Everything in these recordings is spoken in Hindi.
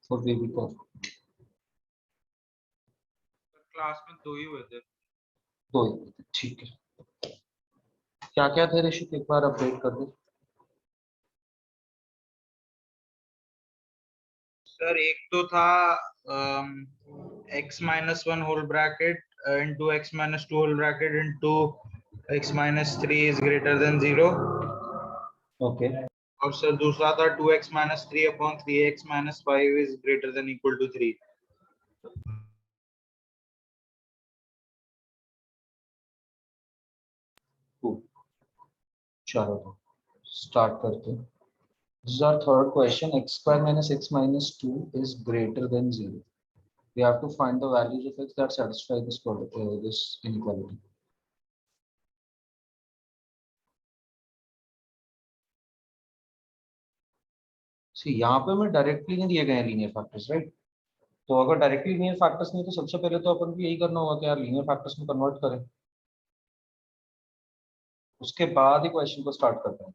और बेबी का क्लास में 2 ही हुए थे। 2 ही, ठीक है। क्या क्या थे ऋषिक, एक बार अपडेट कर दे। सर एक तो था x minus 1 whole bracket into x minus 2 whole bracket into x minus 3 is greater than 0। Okay और सर दूसरा था 2x minus 3 upon 3x minus 5 is greater than equal to 3। चलो स्टार्ट करते हैं। This is our third question. X square minus x minus 2 is greater than 0. We have to find the values of x that satisfy this inequality. See, यहाँ पे हमें डायरेक्टली नहीं दिए गए हैं लीनियर फैक्टर्स, राइट? तो अगर डायरेक्टली लीनियर फैक्टर्स नहीं तो सबसे पहले तो अपन को यही करना होगा कि यार लीनियर फैक्टर्स में कन्वर्ट करें, उसके बाद ही क्वेश्चन को स्टार्ट करते हैं।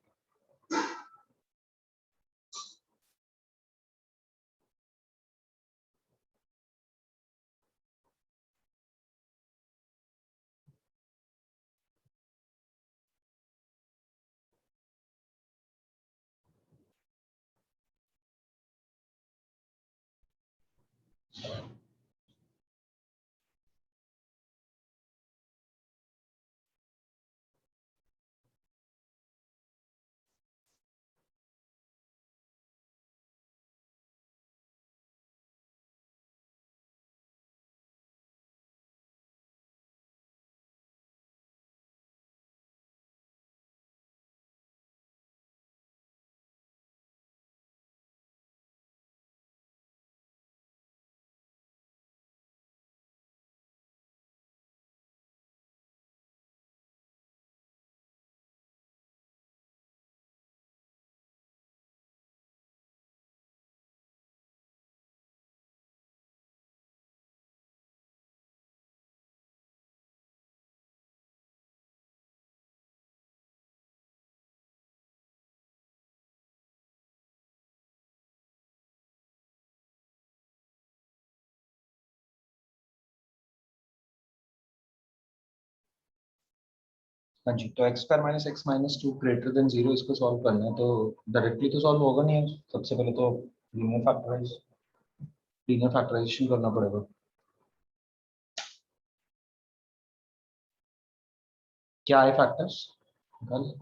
हाँ जी, तो x square minus x minus 2 greater than 0 इसको सॉल्व करना है, तो डायरेक्टली तो सॉल्व होगा नहीं है। सबसे पहले तो लीनियर फैक्टराइजेशन करना पड़ेगा। क्या है फैक्टर्स निकाल।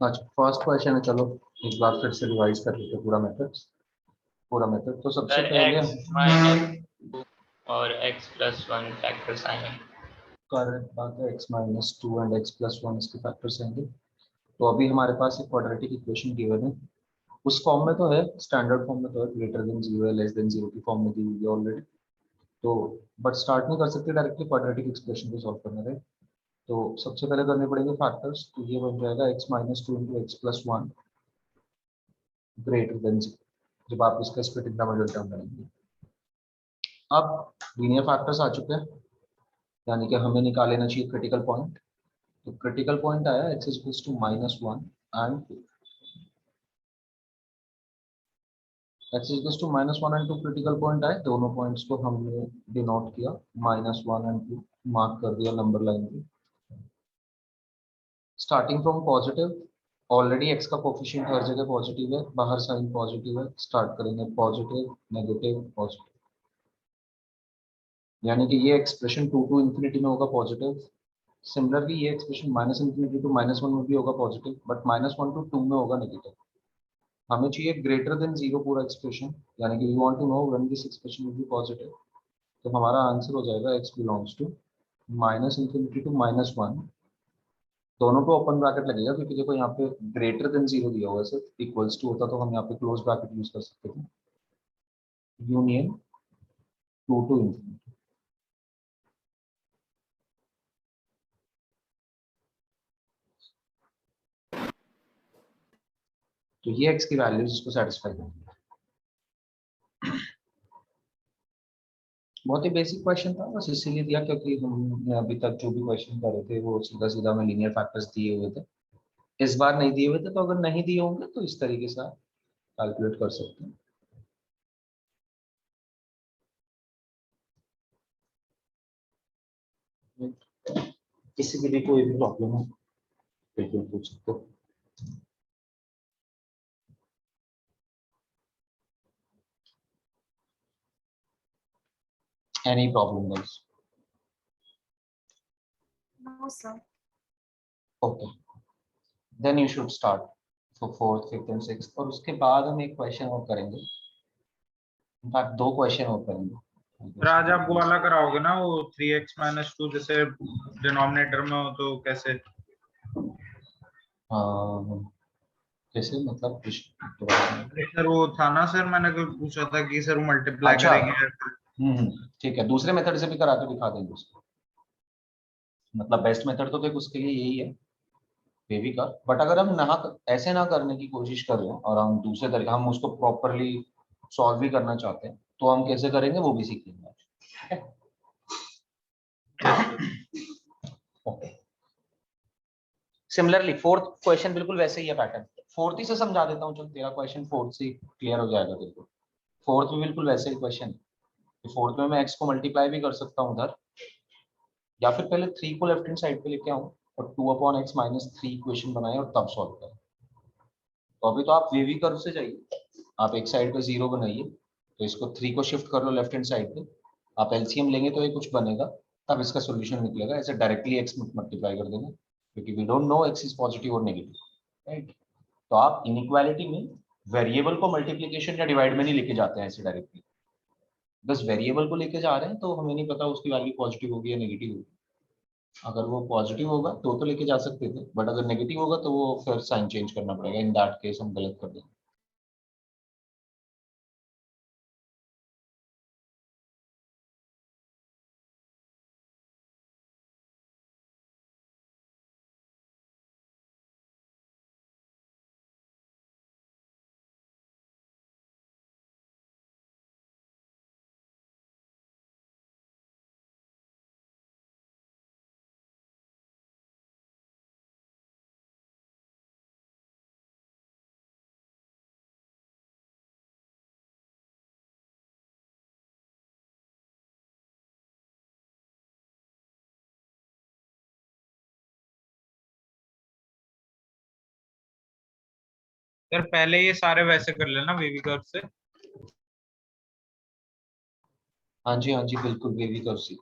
अच्छा, फर्स्ट क्वेश्चन है, चलो एक बार फिर से रिवाइज कर लेते हैं पूरा मेथड। तो सबसे सर पहले x माइनस 2 और x प्लस 1 फैक्टर्स आएंगे। करेक्ट बात है, x minus 2 and x plus 1 इसके फैक्टर्स आएंगे। तो अभी हमारे पास एक क्वाड्रेटिक इक्वेशन गिवन है, उस फॉर्म में तो है, स्टैंडर्ड फॉर्म में तो है, ग्रेटर देन 0 है, लेस देन 0 की फॉर्म में दी हुई है ऑलरेडी। तो बट स्टार्ट नहीं कर सकते डायरेक्टली क्वाड्रेटिक एक्सप्रेशन को सॉल्व करने में। तो सबसे पहले करने पड़ेंगे फैक्टर्स, तो ये बन जाएगा x minus 2 into x plus 1 greater than 0 जब आप इसका स्प्लिट इंटरमीडिएट टर्म करेंगे। अब लीनियर फैक्टर्स आ चुके हैं, यानी कि हमें निकाल लेना चाहिए क्रिटिकल पॉइंट। तो क्रिटिकल पॉइंट आया x is equals to -1 and x is equals to -1 and 2 critical point आए, दोनों पॉइंट्स को हमने डिनोट किया -1 एंड 2 मार्क कर दिया नंबर लाइन पे। Starting from positive, already x का कोफिशिएंट हर जगह पॉजिटिव है, बाहर साइन पॉजिटिव है, स्टार्ट करेंगे पॉजिटिव नेगेटिव पॉजिटिव, यानी कि ये एक्सप्रेशन 2 टू इंफिनिटी में होगा पॉजिटिव। सिमिलरली ये एक्सप्रेशन माइनस इंफिनिटी टू -1 में भी होगा पॉजिटिव, बट -1 टू 2 में होगा नेगेटिव। हमें चाहिए ग्रेटर देन 0 पूरा एक्सप्रेशन, यानी कि we want to know when this expression will be positive. तो हमारा आंसर हो जाएगा x belongs to minus infinity to -1, दोनों पे ओपन ब्रैकेट लगेगा क्योंकि देखो यहाँ पे ग्रेटर देन 0 दिया हुआ है, सिर्फ इक्वल्स टू होता तो हम यहाँ पे क्लोज ब्रैकेट यूज कर सकते थे, यूनियन 2 टू इंफिनिटी। तो ये x की वैल्यूज इसको सेटिस्फाई करेंगे। बहुत ही बेसिक क्वेश्चन था, बस इसीलिए दिया क्योंकि हमने अभी तक जो भी क्वेश्चन करे थे वो सीधा सीधा हमें लीनियर फैक्टर्स दिए हुए थे। इस बार नहीं दिए हुए थे, तो अगर नहीं दिए होंगे तो इस तरीके से आप कैलकुलेट कर सकते हैं। किसी की भी कोई भी प्रॉब्लम हो बिल्कुल पूछ सकते हो। Any problem guys? No, sir. Okay, then you should start for fourth fifth and sixth, और उसके बाद हम एक क्वेश्चन और करेंगे, इनफैक्ट दो क्वेश्चन और फिर आज आप वो करेंगे। वाला कराओगे ना, वो 3x-2 जैसे डिनोमिनेटर में हो तो कैसे? कैसे मतलब सर वो था ना सर, मैंने कोई पूछा था कि सर वो मल्टीप्लाई अच्छा, करेंगे। ठीक है, दूसरे मेथड से भी करा के दिखा देंगे उसको। मतलब बेस्ट मेथड तो देख उसके लिए यही है, बेबी का। बट अगर हम ना ऐसे ना करने की कोशिश कर रहे हैं और हम दूसरे तरीके हम उसको प्रॉपरली सॉल्व भी करना चाहते हैं, तो हम कैसे करेंगे वो भी सीख लेंगे आज। Yes, sir. Okay, similarly fourth question बिल्कुल वैसे ही है पैटर्न। फोर्थ ही से समझा देता हूँ, चल तेरा क्वेश्चन फोर्थ से क्लियर हो जाएगा तेरे को। फोर्थ में बिल्कुल वैसे ही क्वेश्चन, फोर्थ में मैं एक्स को मल्टीप्लाई भी कर सकता हूँ उधर, या फिर पहले थ्री को लेफ्ट हैंड साइड पे लेके आऊँ और 2/x-3 इक्वेशन बनाए और तब सॉल्व करें। तो अभी तो आप वेवी कर्व से जाइए, आप एक साइड पे जीरो बनाइए, तो इसको थ्री को शिफ्ट कर लो लेफ्ट हैंड साइड पे, आप एलसीएम लेंगे तो ये कुछ बनेगा, तब इसका सोल्यूशन निकलेगा। ऐसे डायरेक्टली एक्स मल्टीप्लाई कर देना, क्योंकि we don't know X is positive और नेगेटिव, राइट। तो आप इनइक्वालिटी में वेरिएबल को मल्टीप्लीकेशन या डिवाइड में नहीं लेके जाते हैं ऐसे डायरेक्टली, बस वेरिएबल को लेके जा रहे हैं तो हमें नहीं पता उसकी वैल्यू पॉजिटिव होगी या नेगेटिव होगी। अगर वो पॉजिटिव होगा तो लेके जा सकते थे, बट अगर नेगेटिव होगा तो वो फिर साइन चेंज करना पड़ेगा, इन दैट केस हम गलत कर देंगे। सर पहले ये सारे वैसे कर लेना बेबी कर्व से। हाँ जी बिल्कुल, वेवी कर्व सी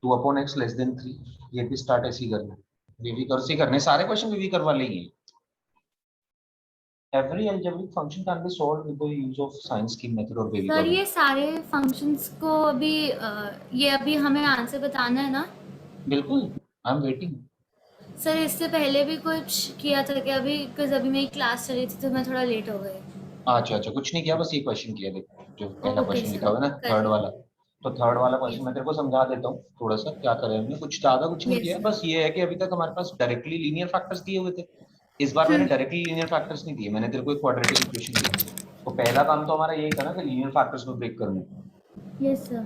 2/x <3, ये भी स्टार्ट ऐसे ही करना, वेवी कर्व से करने सारे क्वेश्चन, वेवी कर्व वाले ही हैं। Every algebraic function can be solved with the use of sine scheme method और वेवी सर कर्व। ये सारे फंक्शंस को अभी ये अभी हमें आंसर बताना है ना? बिल्कुल, आई एम वेटिंग। सर इससे पहले भी कुछ किया था क्या अभी? बिकॉज अभी मेरी क्लास चल रही थी तो मैं थोड़ा लेट हो गई। अच्छा, कुछ नहीं किया, बस ये क्वेश्चन किया, देख जो पहला ओके क्वेश्चन लिखा सर, हुआ है ना, थर्ड करिए। वाला। तो थर्ड वाला क्वेश्चन यस मैं तेरे को समझा देता हूँ थोड़ा सा क्या करें हमने, कुछ ज्यादा कुछ नहीं यस किया है, सर। बस ये है कि अभी तक हमारे पास डायरेक्टली लीनियर फैक्टर्स दिए हुए थे। इस बार मैंने डायरेक्टली लीनियर फैक्टर्स नहीं दिए, मैंने तेरे को एक क्वाड्रेटिक इक्वेशन दी। तो पहला काम तो हमारा यही था ना कि लीनियर फैक्टर्स को ब्रेक करने। Yes sir.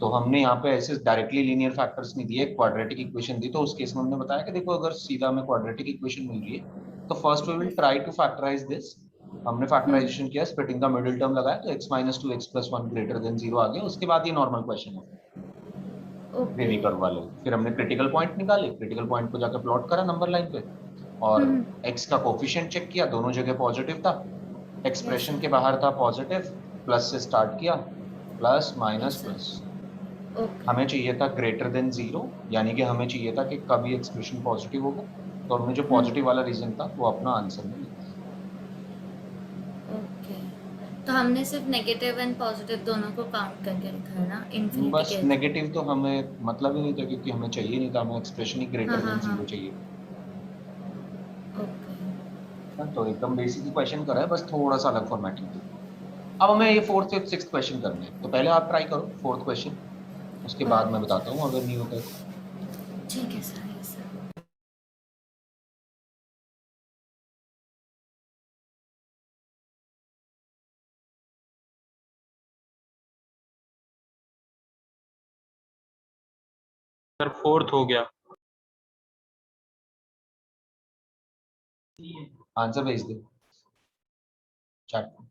तो हमने यहाँ पे ऐसे डायरेक्टली लीनियर फैक्टर्स नहीं दिए, क्वाड्रेटिक इक्वेशन दी। तो उस केस में हमने बताया कि देखो अगर सीधा हमें क्वाड्रेटिक इक्वेशन मिल रही है तो first we will try to factorise this. हमने फैक्टराइजेशन किया, स्प्लिटिंग का मिडिल टर्म लगाया, तो x-2 x+1 ग्रेटर देन 0 आ गया। उसके बाद ये नॉर्मल क्वेश्चन है ओके। वेवी कर्व वाले। फिर हमने क्रिटिकल पॉइंट निकाले, क्रिटिकल पॉइंट को जाकर प्लॉट करा नंबर लाइन पे, और x का कोफिशिएंट चेक किया, दोनों जगह पॉजिटिव था, यस एक्सप्रेशन के सर। बाहर था पॉजिटिव, प्लस से स्टार्ट किया, plus minus yes plus. Sir. Okay. हमें चाहिए था ग्रेटर देन जीरो, यानी कि हमें चाहिए था कि कभी एक्सप्रेशन पॉजिटिव होगा, तो हमने जो पॉजिटिव वाला रीजन था वो अपना आंसर में लिखा। ओके। तो हमने सिर्फ नेगेटिव एंड पॉजिटिव दोनों को काउंट करके लिखा है ना इन्फिनिटी बस के? नेगेटिव तो हमें मतलब ही नहीं था, क्योंकि हमें चाहिए नहीं था, हमें एक्सप्रेशन ही हाँ ग्रेटर हाँ देन हाँ। जीरो चाहिए। ओके। हाँ, तो एकदम बेसिक ही क्वेश्चन करा है, बस थोड़ा सा अलग फॉर्मेटिंग थी। अब हमें ये फोर्थ फिफ्थ सिक्स क्वेश्चन करने हैं, तो पहले आप ट्राई करो फोर्थ क्वेश्चन, उसके बाद मैं बताता हूँ अगर नहीं होता तो। ठीक है sir. Yes sir. Sir fourth हो गया। आंसर भेज दे चैट में।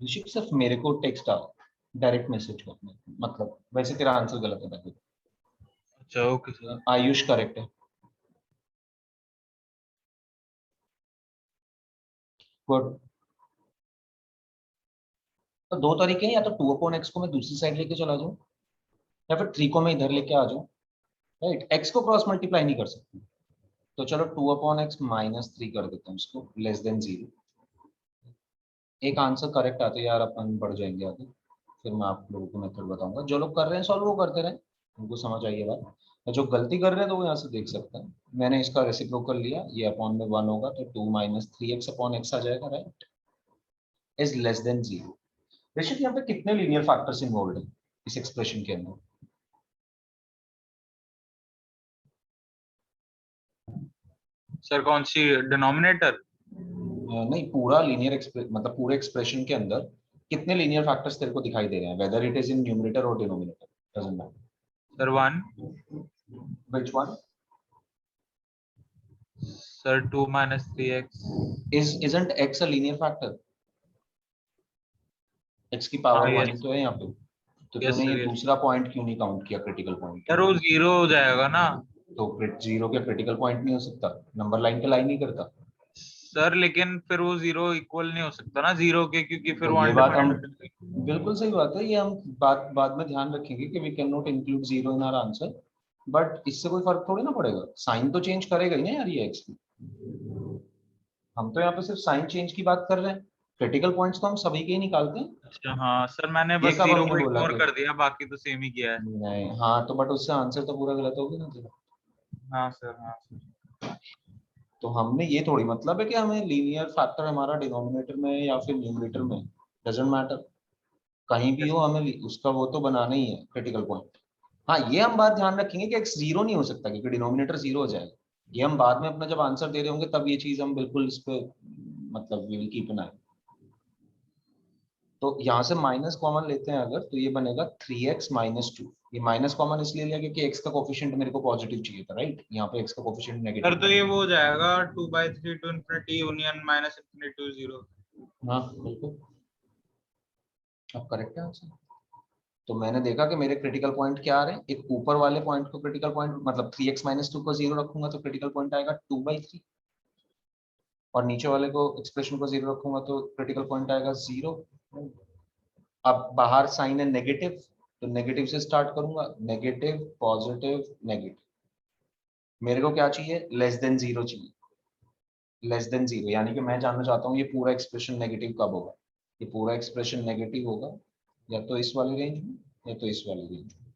ऋषिक सिर्फ मेरे को टेक्स्ट डाल, डायरेक्ट मैसेज करना, मतलब वैसे तेरा आंसर गलत है बाकी। अच्छा ओके सर। आयुष करेक्ट है। गुड। तो दो तरीके हैं, या तो 2/x को मैं दूसरी साइड लेके चला जाऊं, या फिर 3 को मैं इधर लेके आ जाऊं। राइट, x को क्रॉस मल्टीप्लाई नहीं कर सकते, तो चलो 2/x -3 कर देते हैं उसको, लेस देन 0। एक आंसर करेक्ट आते यार, अपन बढ़ जाएंगे आगे। फिर मैं आप लोगों को मेथड बताऊंगा, जो लोग कर रहे हैं सॉल्व वो करते रहे, उनको समझ आई है बात। और जो गलती कर रहे हैं तो वो यहाँ से देख सकते हैं। मैंने इसका रेसिप्रोकल लिया, ये अपॉन में 1 होगा, तो 2 - 3x/x आ जाएगा, राइट, इज लेस देन 0। ऋषिक यहाँ पे कितने लीनियर फैक्टर्स इन्वॉल्व है इस एक्सप्रेशन के अंदर? सर कौन सी डिनोमिनेटर? नहीं, पूरा लीनियर मतलब पूरे एक्सप्रेशन के अंदर कितने लीनियर फैक्टर्स तेरे को दिखाई दे रहे हैं, whether it is in numerator और denominator, doesn't matter. Sir 1। Which one? Sir 2 - 3x। isn't x a linear factor? x की हाँ पावर 1 ही यस। तो है यहाँ पे। तो यस तूने ये सर यस। दूसरा पॉइंट क्यों नहीं काउंट किया क्रिटिकल पॉइंट? सर वो 0 हो जाएगा ना। तो जीरो क्या क्रिटिकल पॉइंट नहीं हो सकता? नंबर लाइन पे लाइन नहीं करता? सर लेकिन फिर वो 0 इक्वल नहीं हो सकता ना 0 के, क्योंकि फिर तो वो ये बात हम, अनडिफाइंड। बिल्कुल सही बात है, ये हम बाद में ध्यान रखेंगे कि we can not include zero in our answer. But इससे कोई फर्क थोड़ी ना पड़ेगा, साइन तो चेंज करेगा ही ना यार ये x की। हम तो यहाँ पे सिर्फ साइन चेंज की बात कर रहे हैं, क्रिटिकल पॉइंट्स तो हम सभी के ही निकालते हैं। अच्छा हाँ सर, मैंने ये बस कब 0 हमने को बोला इग्नोर कि कर दिया, बाकी तो सेम ही किया है। नहीं, हाँ तो बट उससे आंसर तो पूरा गलत हो गया ना तेरा। हाँ सर हाँ सर। तो हमने ये थोड़ी मतलब है कि हमें लीनियर फैक्टर हमारा डिनोमिनेटर में या फिर न्यूमरेटर में, डजंट मैटर, कहीं भी Yes, हो हमें उसका वो तो बनाना ही है क्रिटिकल पॉइंट। हाँ, ये हम बात ध्यान रखेंगे कि x 0 नहीं हो सकता क्योंकि डिनोमिनेटर 0 हो जाएगा। ये हम बाद में अपना जब आंसर दे रहे होंगे तब ये चीज हम बिल्कुल इस पे मतलब वी विल कीप एन आई। तो यहाँ से माइनस कॉमन लेते हैं अगर, तो ये बनेगा 3x - 2। ये माइनस कॉमन इसलिए लिया क्योंकि x का कोफिशिएंट मेरे को पॉजिटिव चाहिए था, राइट, यहाँ पे x का कोफिशिएंट सर नेगेटिव तो है। ये वो हो जाएगा 2/3 to infinity union -infinity to 0। हाँ बिल्कुल, अब करेक्ट है आंसर। तो मैंने देखा कि मेरे क्रिटिकल पॉइंट क्या आ रहे हैं, एक ऊपर वाले पॉइंट को क्रिटिकल पॉइंट मतलब 3x - 2 को 0 रखूंगा तो क्रिटिकल पॉइंट आएगा 2/3, और नीचे वाले को एक्सप्रेशन को 0 रखूंगा तो क्रिटिकल पॉइंट आएगा 0। अब बाहर साइन है नेगेटिव, तो नेगेटिव से स्टार्ट करूंगा, नेगेटिव पॉजिटिव नेगेटिव। मेरे को क्या चाहिए, लेस देन 0 चाहिए, लेस देन 0, यानी कि मैं जानना चाहता हूँ ये पूरा एक्सप्रेशन नेगेटिव कब होगा। ये पूरा एक्सप्रेशन नेगेटिव होगा या तो इस वाली रेंज में या तो इस वाली रेंज में।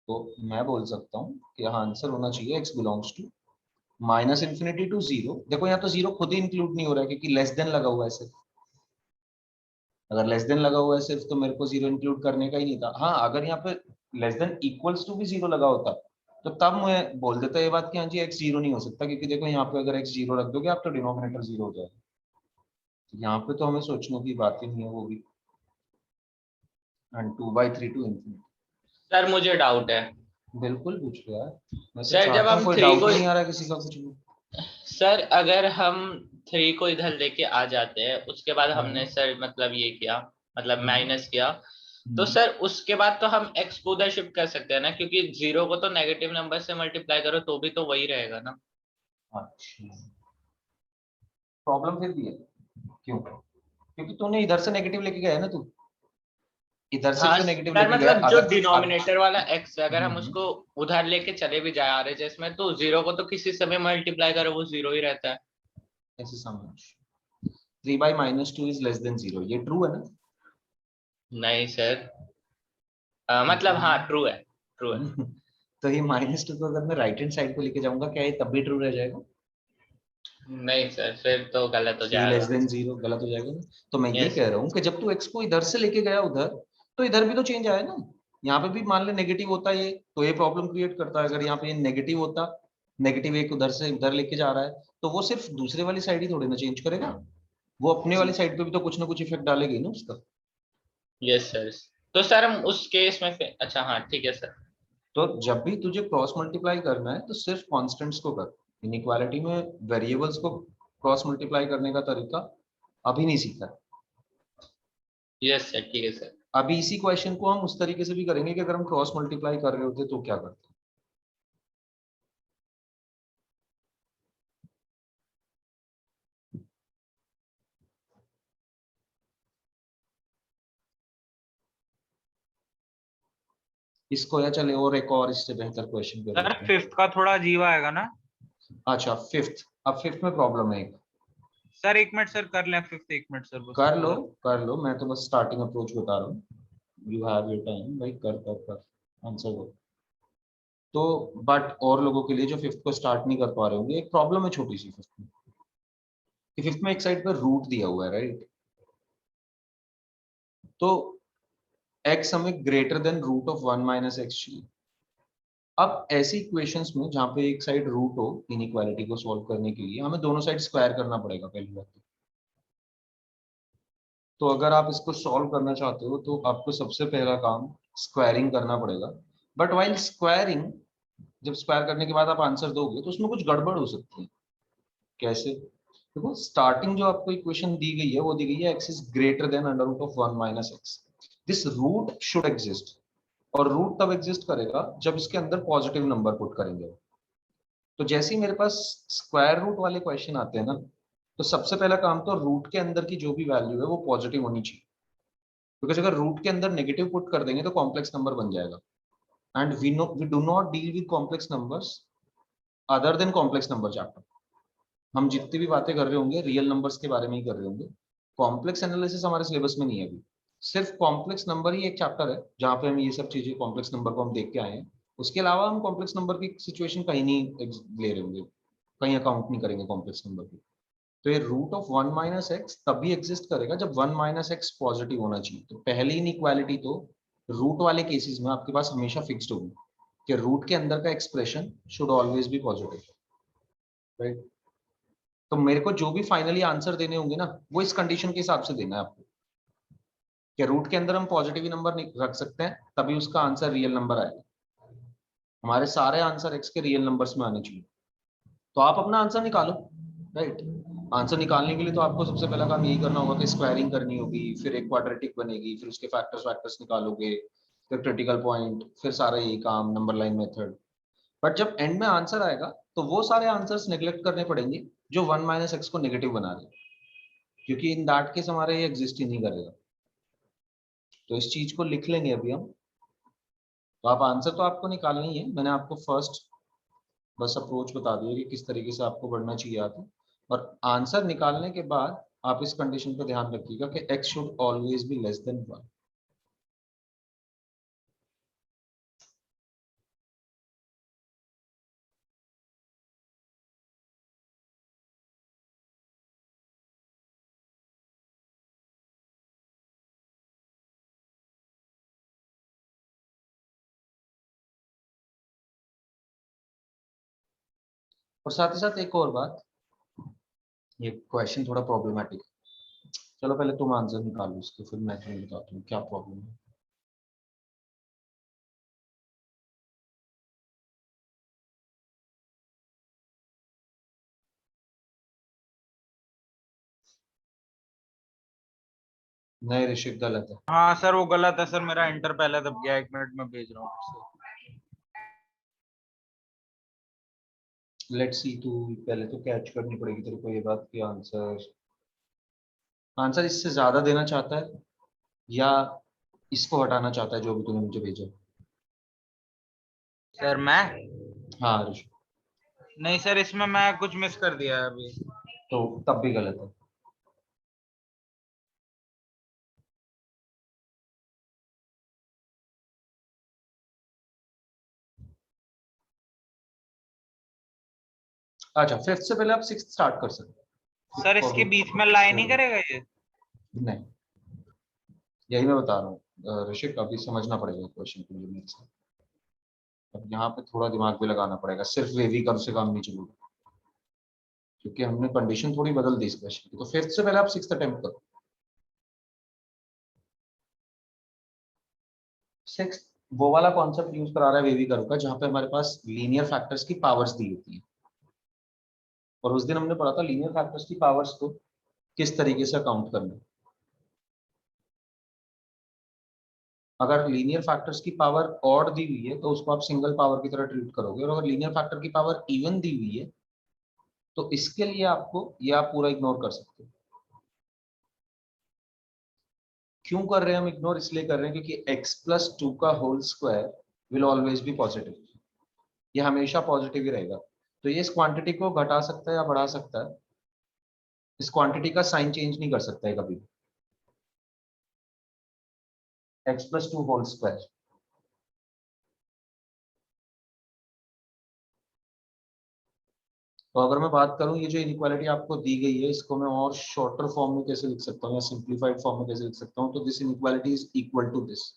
तो मैं बोल सकता हूँ कि यहाँ आंसर होना चाहिए x बिलोंग्स टू -∞ to 0। देखो यहाँ तो 0 खुद ही इंक्लूड नहीं हो रहा है क्योंकि लेस देन लगा हुआ है सिर्फ। अगर लेस देन लगा हुआ है सिर्फ तो मेरे को 0 इंक्लूड करने का ही नहीं था। हाँ, अगर यहाँ पे लेस देन इक्वल्स टू भी 0 लगा होता तो तब मैं बोल देता ये बात कि हाँ जी x 0 नहीं हो सकता, क्योंकि देखो यहाँ पे अगर x 0 रख दोगे आप तो डिनोमिनेटर 0 हो जाएगा। तो यहाँ पे तो हमें सोचने की बात ही नहीं है वो भी। And 2/3 to infinity. सर मुझे डाउट है। बिल्कुल पूछ लो यार, मैं तो सर जब चाहता हूँ हम कोई थ्री डाउट को, ही नहीं आ रहा किसी का कुछ भी। सर अगर हम 3 को इधर लेके आ जाते हैं, उसके बाद हमने हम्म, सर मतलब ये किया, मतलब हम्म, माइनस किया, तो हम्म। सर उसके बाद तो हम x को उधर शिफ्ट कर सकते हैं ना, क्योंकि 0 को तो नेगेटिव नंबर से मल्टीप्लाई करो तो भी तो वही रहेगा ना। अच्छा, प्रॉब्लम फिर भी है। क्यों? क्योंकि तूने इधर से नेगेटिव लेके गया है ना तू, इधर से हाँ क्यों नेगेटिव सर, लेके गया मतलब जो अगर डिनोमिनेटर वाला x अगर हम हम्म, उसको उधर लेके चले भी जाए RHS में, तो जीरो को तो किसी से भी मल्टीप्लाई करो वो जीरो ही रहता है। ऐसे समझ 3/-2 इज लेस देन 0, ये ट्रू है ना? नहीं सर, मतलब हाँ ट्रू है, ट्रू है। तो ये -2 को अगर मैं राइट हैंड साइड को लेके जाऊंगा, क्या ये तब भी ट्रू रह जाएगा? नहीं सर, फिर तो गलत हो 3 लेस जाएगा। देन 0 गलत हो जाएगा ना? तो मैं ये यस। कह रहा हूँ कि जब तू x को इधर से लेके गया उधर, तो इधर भी तो चेंज आया ना। यहाँ पे भी मान ले नेगेटिव होता ये, तो ये प्रॉब्लम क्रिएट करता है। अगर यहाँ पे ये नेगेटिव होता, नेगेटिव एक उधर से उधर लेके जा रहा है, तो वो सिर्फ दूसरे वाली साइड ही थोड़ी ना चेंज करेगा, वो अपने वाली साइड पे भी तो कुछ ना कुछ इफेक्ट डालेगी ना उसका। यस सर, तो सर हम उस केस में फिर, अच्छा हाँ ठीक है सर। तो जब भी तुझे क्रॉस मल्टीप्लाई करना है तो सिर्फ कांस्टेंट्स को कर। इनइक्वालिटी में वेरिएबल्स को क्रॉस मल्टीप्लाई करने का तरीका अभी नहीं सीखा। यस सर, ठीक है सर। अभी इसी क्वेश्चन को हम उस तरीके से भी करेंगे कि अगर हम क्रॉस मल्टीप्लाई कर रहे होते तो क्या करते। इसको या चले और एक और इससे बेहतर क्वेश्चन कर सर लेते हैं। फिफ्थ का थोड़ा अजीब आएगा ना? अच्छा फिफ्थ, अब फिफ्थ में प्रॉब्लम है एक। सर 1 मिनट सर, कर लें फिफ्थ, 1 मिनट सर बस कर लो थोड़ा। कर लो, मैं तो बस स्टार्टिंग अप्रोच बता रहा हूँ। यू हैव योर टाइम भाई, कर आंसर दो। तो बट और लोगों के लिए जो फिफ्थ को स्टार्ट नहीं कर पा रहे होंगे, एक प्रॉब्लम है छोटी सी फिफ्थ में, कि फिफ्थ में एक साइड पर रूट दिया हुआ है, राइट? तो x हमें greater than root of 1 - x चाहिए। अब ऐसी इक्वेशंस में जहां पे एक साइड रूट हो, इनइक्वालिटी को सॉल्व करने के लिए हमें दोनों साइड स्क्वायर करना पड़ेगा पहली बात। तो अगर आप इसको सॉल्व करना चाहते हो तो आपको सबसे पहला काम स्क्वायरिंग करना पड़ेगा। बट वाइल स्क्वायरिंग, जब स्क्वायर करने के बाद आप आंसर दोगे तो उसमें कुछ गड़बड़ हो सकती है। कैसे? देखो स्टार्टिंग जो आपको इक्वेशन दी गई है वो दी गई है x is greater than under root of 1 - x। This root should exist, और रूट तब एग्जिस्ट करेगा जब इसके अंदर पॉजिटिव नंबर पुट करेंगे। तो जैसे ही मेरे पास स्क्वायर रूट वाले क्वेश्चन आते हैं ना, तो सबसे पहला काम तो रूट के अंदर की जो भी वैल्यू है वो पॉजिटिव होनी चाहिए। बिकॉज अगर रूट के अंदर नेगेटिव पुट कर देंगे तो कॉम्प्लेक्स नंबर बन जाएगा, and we do not deal with complex numbers other than complex number chapter. हम जितनी भी बातें कर रहे होंगे रियल नंबर्स के बारे में ही कर रहे होंगे। कॉम्प्लेक्स एनालिसिस हमारे सिलेबस में नहीं है अभी। सिर्फ कॉम्प्लेक्स नंबर ही एक चैप्टर है जहाँ पे हम ये सब चीजें कॉम्प्लेक्स नंबर को हम देख के आए हैं। उसके अलावा हम कॉम्प्लेक्स नंबर की सिचुएशन कहीं नहीं ले रहे होंगे, कहीं अकाउंट नहीं करेंगे कॉम्प्लेक्स नंबर की। तो ये रूट ऑफ 1 - x तभी एग्जिस्ट करेगा जब 1 - x पॉजिटिव होना चाहिए। तो पहली इनइक्वालिटी तो रूट वाले केसेस में आपके पास हमेशा फिक्स्ड होगी कि रूट के अंदर का expression should always be positive, right? तो मेरे को जो भी फाइनली आंसर देने होंगे ना, वो इस कंडीशन के हिसाब से देना है आपको कि रूट के अंदर हम पॉजिटिव नंबर रख सकते हैं, तभी उसका आंसर रियल नंबर आएगा। हमारे सारे आंसर x के रियल नंबर्स में आने चाहिए। तो आप अपना आंसर निकालो, राइट? आंसर निकालने के लिए तो आपको सबसे पहला काम यही करना होगा कि स्क्वायरिंग करनी होगी, फिर एक क्वाड्रेटिक बनेगी, फिर उसके फैक्टर्स वैक्टर्स निकालोगे, फिर क्रिटिकल पॉइंट, फिर सारा यही काम नंबर लाइन मेथड। बट जब एंड में आंसर आएगा तो वो सारे आंसर्स नेग्लेक्ट करने पड़ेंगे जो 1 - x को नेगेटिव बना रहे हैं, क्योंकि इन दैट केस हमारे ये एग्जिस्ट ही नहीं करेगा। तो इस चीज को लिख लेंगे अभी हम। तो आप आंसर तो आपको निकालना ही है, मैंने आपको फर्स्ट बस अप्रोच बता दिया कि किस तरीके से आपको बढ़ना चाहिए आगे। और आंसर निकालने के बाद आप इस कंडीशन पर ध्यान रखिएगा कि x should always be less than 1। और साथ ही साथ एक और बात, ये क्वेश्चन थोड़ा प्रॉब्लमेटिक है। चलो पहले तुम आंसर निकालो उसके, फिर मैं तुम्हें बताता हूँ क्या प्रॉब्लम है। नहीं ऋषिक गलत है। हाँ सर वो गलत है सर, मेरा एंटर पहले दब गया, 1 मिनट में भेज रहा हूँ फिर से। लेट्स सी, तू पहले तो कैच करनी पड़ेगी तेरे को ये बात कि आंसर आंसर इससे ज्यादा देना चाहता है या इसको हटाना चाहता है जो भी तूने मुझे भेजा। सर मैं हाँ ऋषि, नहीं सर, इसमें मैं कुछ मिस कर दिया है अभी। तो तब भी गलत है। अच्छा, फिफ्थ से पहले आप सिक्स स्टार्ट कर सकते हो। सर Fifth इसके और बीच में लाई नहीं करेगा ये? नहीं, यही मैं बता रहा हूँ ऋषिक, अभी समझना पड़ेगा क्वेश्चन को मुझे मेरे से। अब यहाँ पे थोड़ा दिमाग भी लगाना पड़ेगा, सिर्फ वेवी कर्व से काम नहीं चलेगा, क्योंकि हमने कंडीशन थोड़ी बदल दी इस क्वेश्चन की। तो फिफ्थ से पहले आप सिक्स अटेम्प्ट करो। सिक्स वो वाला कॉन्सेप्ट यूज करा रहा है वेवी कर्व का, जहाँ पे हमारे पास लीनियर फैक्टर्स की पावर्स दी होती है। और उस दिन हमने पढ़ा था लीनियर फैक्टर्स की पावर्स को किस तरीके से काउंट करना है। अगर लीनियर फैक्टर्स की पावर ऑड दी हुई है तो उसको आप सिंगल पावर की तरह ट्रीट करोगे, और अगर लीनियर फैक्टर की पावर इवन दी हुई है तो इसके लिए आपको ये आप पूरा इग्नोर कर सकते हो। क्यों कर रहे हैं हम इग्नोर? इसलिए कर रहे हैं क्योंकि x+2 का whole square will always be positive. ये हमेशा पॉजिटिव ही रहेगा। तो ये इस क्वांटिटी को घटा सकता है या बढ़ा सकता है, इस क्वांटिटी का साइन चेंज नहीं कर सकता है कभी। x+2 whole square. तो अगर मैं बात करूं, ये जो इनइक्वालिटी आपको दी गई है, इसको मैं और शॉर्टर फॉर्म में कैसे लिख सकता हूँ या सिंप्लीफाइड फॉर्म में कैसे लिख सकता हूँ? तो this inequality is equal to this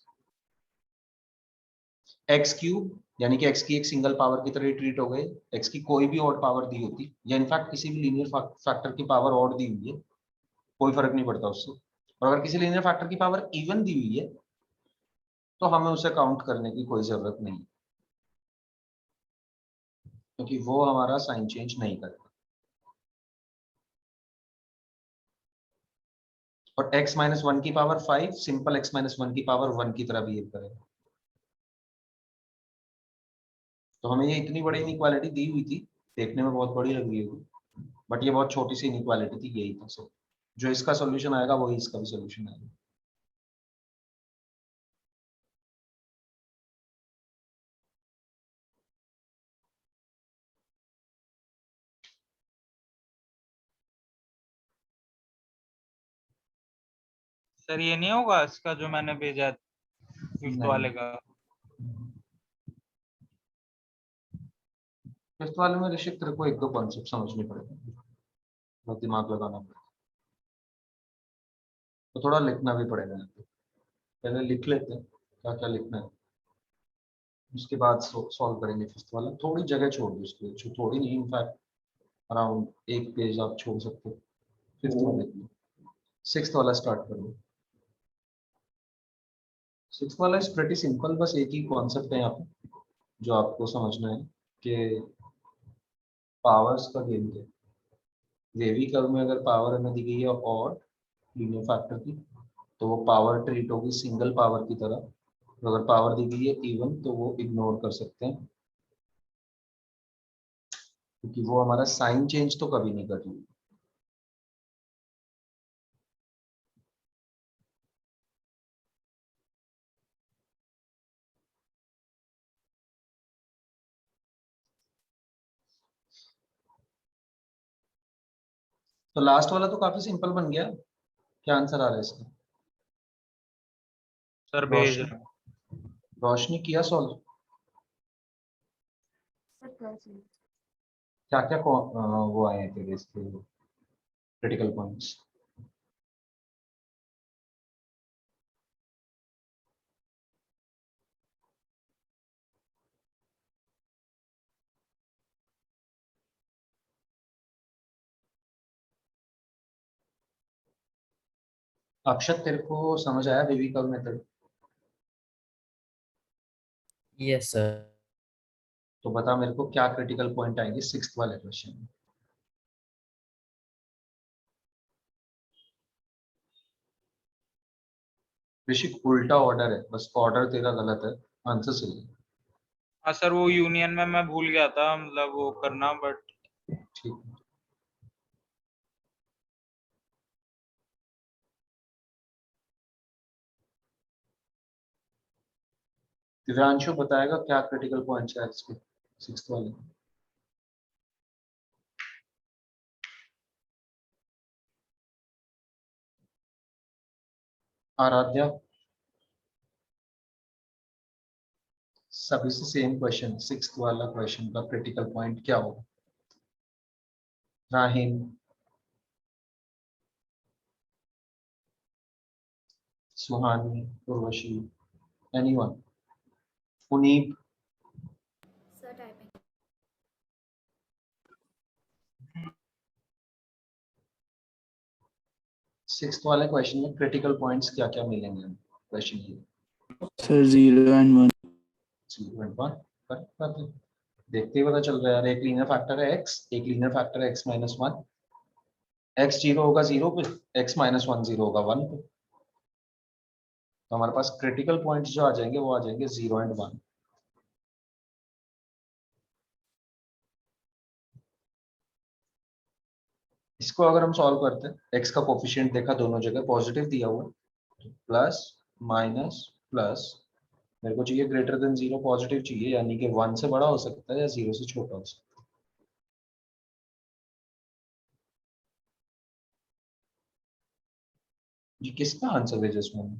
X cube, यानी कि एक्स की एक सिंगल पावर की तरह ट्रीट हो गए। एक्स की कोई भी ऑड पावर दी होती, या इनफैक्ट किसी भी लीनियर फैक्टर की पावर ऑड दी हुई है, कोई फर्क नहीं पड़ता उससे। और अगर किसी लीनियर फैक्टर की पावर इवन दी हुई है तो हमें उसे काउंट करने की कोई जरूरत नहीं, क्योंकि वो हमारा साइन चेंज नहीं करेगा। और x-1 की पावर 5 सिंपल x-1 की पावर 1 की तरह बिहेव करेगा। तो हमें ये इतनी बड़ी इनइक्वालिटी दी हुई थी, देखने में बहुत बड़ी लग रही होगी, बट ये बहुत छोटी सी इनइक्वालिटी थी, यही था सब। जो इसका सॉल्यूशन आएगा वही इसका भी सॉल्यूशन आएगा। सर ये नहीं होगा इसका जो मैंने भेजा फिफ्थ वाले नहीं, का? फिफ्थ वाले में ऋषिक तेरे को एक दो कॉन्सेप्ट समझने पड़ेगा, बहुत दिमाग लगाना पड़ेगा, तो थोड़ा लिखना भी पड़ेगा यहाँ पे। पहले लिख लेते हैं क्या क्या लिखना है, उसके बाद सॉल्व करेंगे फिफ्थ वाला। थोड़ी जगह छोड़ दो उसके लिए, थोड़ी नहीं, इनफैक्ट अराउंड एक पेज आप छोड़ सकते हो फिफ्थ वाले के लिए। सिक्स्थ वाला स्टार्ट करो। सिक्स्थ वाला इज प्रेटी सिंपल, बस एक ही कॉन्सेप्ट है यहाँ पे जो आपको समझना है कि पावर्स का गेम क्या है। वेवी कर्व में अगर पावर हमें दी गई है और लीनियर फैक्टर की, तो वो पावर ट्रीट होगी सिंगल पावर की तरह। तो अगर पावर दी गई है इवन तो वो इग्नोर कर सकते हैं, क्योंकि वो हमारा साइन चेंज तो कभी नहीं कर रही। तो लास्ट वाला तो काफी सिंपल बन गया। क्या आंसर आ रहा है इसका? सर भेज रोशनी, रहा हूँ। रोशनी किया सॉल्व? क्या क्या वो आए हैं तेरे इसके क्रिटिकल पॉइंट्स? अक्षत, तेरे को समझ आया baby curve method? Yes sir. तो बता मेरे को क्या क्रिटिकल पॉइंट आएंगे सिक्स्थ वाले क्वेश्चन में। ऋषिक उल्टा ऑर्डर है, बस ऑर्डर तेरा गलत है, आंसर सही है। हाँ सर, वो यूनियन में मैं भूल गया था मतलब वो करना, बट ठीक है। दिव्यांशु बताएगा क्या क्रिटिकल पॉइंट्स है इसके 6th वाले। आराध्या, सभी से सेम क्वेश्चन, 6th वाला क्वेश्चन का क्रिटिकल पॉइंट क्या होगा? Rahim, Suhani, Urvashi, anyone? Puneet, sir typing. 6th वाले क्वेश्चन में क्रिटिकल पॉइंट्स क्या क्या मिलेंगे? क्वेश्चन की सर 0 and 1। 0 and 1 पर देखते ही पता चल रहा है यार। एक लीनियर फैक्टर है x, एक लीनियर फैक्टर है x माइनस 1। x 0 होगा 0 पे, x माइनस 1 0 होगा 1 पे। तो हमारे पास क्रिटिकल पॉइंट्स जो आ जाएंगे वो आ जाएंगे 0 and 1। इसको अगर हम सॉल्व करते हैं, x का कोफिशिएंट देखा दोनों जगह पॉजिटिव दिया हुआ, प्लस माइनस प्लस, मेरे को चाहिए ग्रेटर देन 0 पॉजिटिव चाहिए, यानी कि 1 से बड़ा हो सकता है या 0 से छोटा हो सकता है। ये किसका आंसर है जिसमें?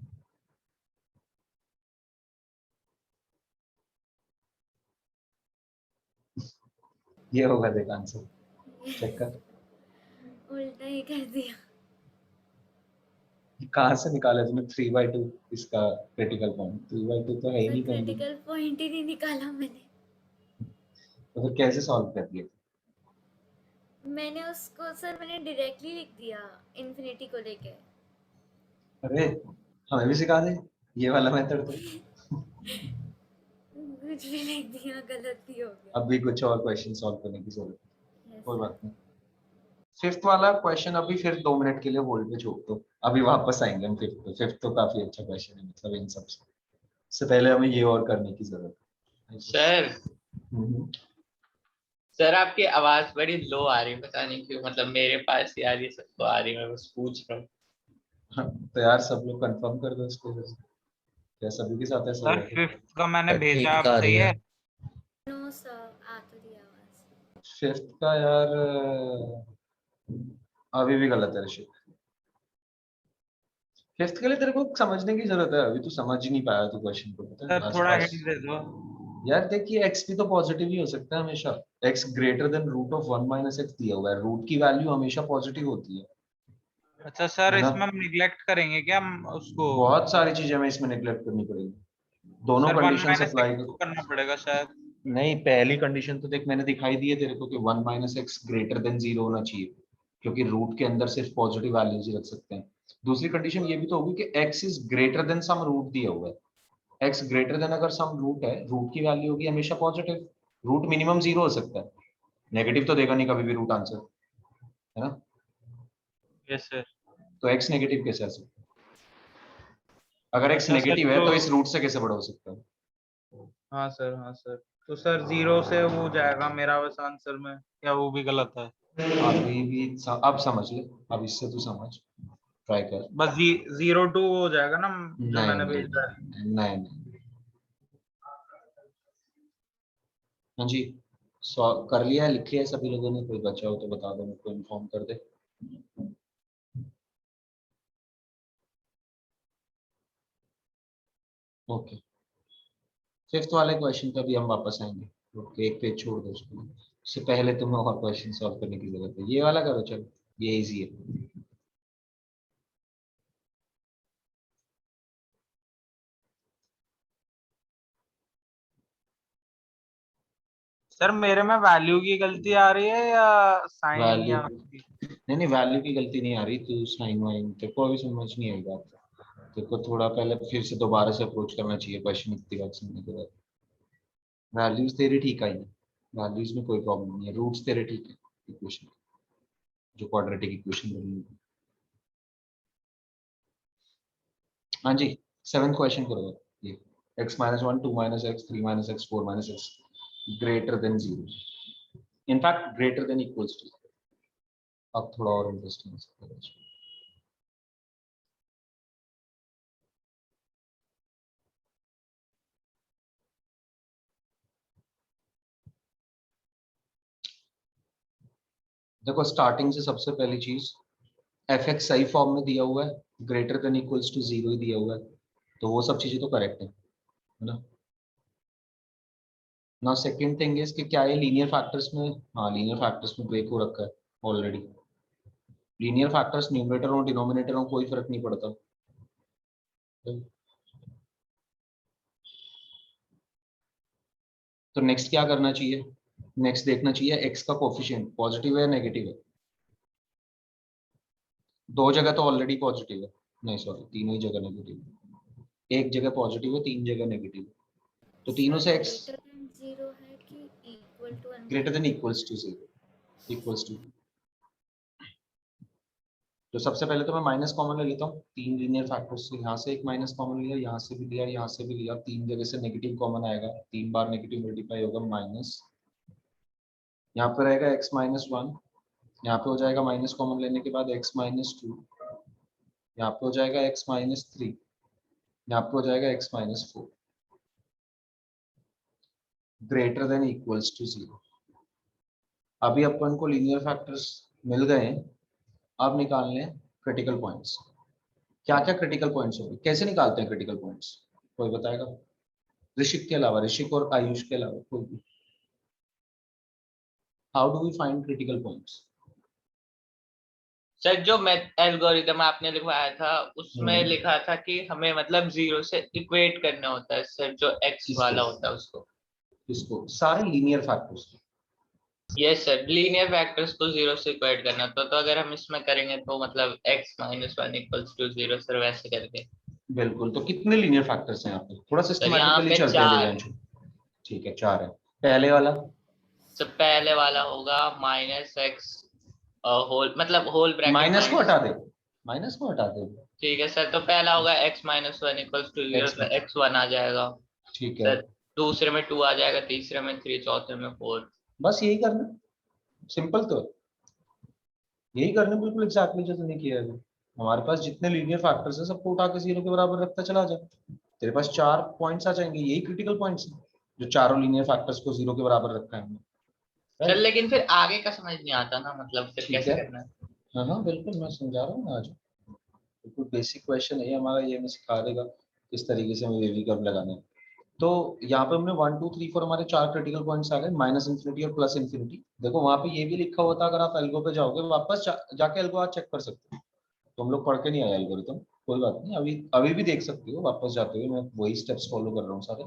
ये होगा, देख आंसर चेक कर। उल्टा ही कर दिया। कहाँ से निकाला तूने 3/2 इसका क्रिटिकल पॉइंट? 3/2 तो है ही सर नहीं कहीं भी। क्रिटिकल पॉइंट ही नहीं निकाला मैंने। तो फिर कैसे सॉल्व कर दिया? मैंने उसको सर मैंने डायरेक्टली लिख दिया इन्फिनिटी को लेके। अरे हमें भी सिखा दे ये वाला मेथड तो। कुछ भी लिख दिया, गलत भी हो गया। अब भी कुछ और क्वेश्चन सॉल्व करने की जरूरत है, Yes, कोई sir. बात नहीं। 5th वाला क्वेश्चन अभी फिर 2 मिनट के लिए होल्ड पे छोड़ दो, अभी वापस आएंगे हम 5th पे। 5th तो काफी अच्छा क्वेश्चन है, मतलब इन सब से पहले हमें ये और करने की जरूरत है। सर हम्म। सर आपकी आवाज बड़ी लो आ रही है, पता नहीं क्यों, मतलब मेरे पास ही आ रही है, सबको आ रही है, मैं बस पूछ रहा हूँ। हाँ, तो यार सब लोग कंफर्म कर दो इसको फिर। क्या सभी के साथ ऐसा हो सर रहा है? 5th का मैंने सर भेजा, ठीक आप आ सही रही है? है। नो सर, आ तो रही आवाज। 5th का यार अभी भी गलत है ऋषिक। 5th के लिए तेरे को समझने की जरूरत है, अभी तू समझ ही नहीं पाया तू क्वेश्चन को, पता है सर थोड़ा आसपास। हिंट दे दो। यार देखिए x भी तो पॉजिटिव ही हो सकता है हमेशा। x greater than root of 1 minus x दिया हुआ है, रूट की वैल्यू हमेशा पॉजिटिव होती अच्छा सर, है ना? इसमें हम निग्लेक्ट करेंगे क्या हम उसको? बहुत सारी चीजें हमें इसमें नेग्लेक्ट करनी पड़ेगी, दोनों sir 1 condition minus apply. X को करना पड़ेगा शायद। नहीं, पहली कंडीशन तो देख मैंने दिखाई दी है तेरे को कि 1 माइनस एक्स ग्रेटर देन 0 होना चाहिए, क्योंकि रूट के अंदर सिर्फ पॉजिटिव वैल्यूज ही रख सकते हैं। दूसरी कंडीशन ये भी तो होगी कि x is greater than some root दिया हुआ है। x ग्रेटर देन अगर सम रूट है, रूट की वैल्यू होगी हमेशा पॉजिटिव। रूट मिनिमम 0 हो सकता है, नेगेटिव तो देगा नहीं कभी भी रूट आंसर, है ना? Yes sir. तो x नेगेटिव कैसे आ सकता है? अगर x अच्छा सर नेगेटिव है तो तो इस रूट से कैसे बड़ा हो सकता है? हाँ सर, हाँ सर, तो सर 0 से वो हो जाएगा मेरा बस आंसर में, या वो भी गलत है? अभी भी अब समझ ले, अब इससे तू समझ, ट्राई कर। बस 0 2 हो जाएगा ना, जो नहीं मैंने नहीं भेजा है। नहीं। हाँ जी, सॉल्व कर लिया है, लिख लिया है सभी लोगों ने? कोई बचा हो तो बता दो, मेरे को इन्फॉर्म कर दे। ओके, 5th वाले क्वेश्चन पे भी हम वापस आएंगे। ओके, एक पेज छोड़ दो उसको, उससे पहले तुम्हें और क्वेश्चन सॉल्व करने की जरूरत है। ये वाला करो, चलो ये इजी है। सर मेरे में वैल्यू की गलती आ रही है या साइन वैल्यू, या? नहीं वैल्यू की गलती नहीं आ रही, तू साइन वाइन तेरे को अभी समझ नहीं आई बात। तेरे को थोड़ा पहले फिर से दोबारा से अप्रोच करना चाहिए क्वेश्चन इतनी बात सुनने के बाद। वैल्यूज तेरी ठीक आई है, वैल्यूज में कोई प्रॉब्लम नहीं है, रूट्स तेरे ठीक है इक्वेशन, जो क्वाड्रेटिक इक्वेशन बनी है। हाँ जी, 7th क्वेश्चन करो ये। x minus 1 2 minus X 3 minus X 4 minus X greater than 0, in fact greater than equals to. अब थोड़ा और इंटरेस्टिंग हो सकता है। देखो स्टार्टिंग से सबसे पहली चीज एफ एक्स सही फॉर्म में दिया हुआ है, ग्रेटर देन इक्वल्स टू 0 ही दिया हुआ है, तो वो सब चीजें तो करेक्ट है ना। नाउ सेकंड थिंग इज कि क्या ये लीनियर फैक्टर्स में, हाँ लीनियर फैक्टर्स में ब्रेक हो रखा है ऑलरेडी। लीनियर फैक्टर्स न्यूमरेटर और डिनोमिनेटर में कोई फर्क नहीं पड़ता। तो नेक्स्ट क्या करना चाहिए, नेक्स्ट देखना चाहिए एक्स का कोफिशिएंट पॉजिटिव है या नेगेटिव है। दो जगह तो ऑलरेडी पॉजिटिव है, नहीं सॉरी तीनों ही जगह नेगेटिव है, एक जगह पॉजिटिव है, तीन जगह नेगेटिव है, तो तीनों से एक्स ग्रेटर देन 0 है कि equal to greater than equals to 0, equals to. तो सबसे पहले तो मैं माइनस कॉमन ले लेता हूँ, तीन लीनियर फैक्टर्स से यहाँ से एक माइनस कॉमन लिया, यहाँ से भी लिया, यहाँ से भी लिया, तीन जगह से नेगेटिव कॉमन आएगा, तीन बार नेगेटिव मल्टीप्लाई होगा माइनस, यहाँ पर रहेगा x माइनस 1, यहाँ पे हो जाएगा माइनस कॉमन लेने के बाद x माइनस 2, यहाँ पे हो जाएगा x माइनस 3, यहाँ पे हो जाएगा x minus 4, greater than equals to 0। अभी अपन को लीनियर फैक्टर्स मिल गए हैं, अब निकालने क्रिटिकल पॉइंट्स। क्या क्या क्रिटिकल पॉइंट्स होंगे, कैसे निकालते हैं क्रिटिकल पॉइंट्स, कोई बताएगा? ऋषिक के अलावा, ऋषिक और आयुष के अलावा कोई भी। How do we find critical points? Sir जो एल्गोरिदम आपने लिखवाया था उसमें लिखा था कि हमें मतलब 0 से इक्वेट करना होता है सर, जो x वाला होता है उसको। इसको सारे linear factors. Yes sir, linear factors को 0 से इक्वेट करना तो अगर हम इसमें करेंगे तो मतलब x minus 1 equals to 0 sir, वैसे करके। बिल्कुल, तो कितने लीनियर फैक्टर्स हैं यहाँ पे, थोड़ा सर यहाँ सिस्टमैटिकली पे चलते हैं 4। दिव्यांशु। ठीक है 4 है। पहले वाला सर पहले वाला होगा माइनस x होल मतलब होल ब्रैकेट माइनस को हटा दे, माइनस को हटा दे। ठीक है सर, तो पहला होगा x माइनस 1 इक्वल्स टू 0, तो x1 आ जाएगा ठीक है, सर, दूसरे में 2 आ जाएगा, तीसरे में 3, चौथे में 4। बस यही करना, सिंपल तो यही करना, बिल्कुल एग्जैक्टली जो तूने किया है। हमारे पास जितने लीनियर फैक्टर्स हैं सबको उठा के 0 के बराबर रखता चला जा, तेरे पास 4 पॉइंट्स आ जाएंगे, यही क्रिटिकल पॉइंट्स हैं जो चारों लीनियर फैक्टर्स को 0 के बराबर रखा है हमने। सर लेकिन फिर आगे का समझ नहीं आता ना, मतलब फिर ठीक कैसे है, करना है? हाँ हाँ बिल्कुल मैं समझा रहा हूँ आज, बिल्कुल बेसिक क्वेश्चन है हमारा, ये हमें सिखा देगा किस तरीके से हमें वेवी कर्व लगाना है। तो यहाँ पे हमने 1 2 3 4 हमारे 4 क्रिटिकल पॉइंट्स आ गए, माइनस इंफिनिटी और प्लस इंफिनिटी। देखो वहां पे ये भी लिखा हुआ था, अगर आप एल्गो पे जाओगे वापस जाके एल्गो आज चेक कर सकते हो, तो हम लोग पढ़ के नहीं आए एल्गोरिथम, कोई बात नहीं, अभी अभी भी देख सकते हो वापस जाते हुए, मैं वही स्टेप्स फॉलो कर रहा हूँ सारे।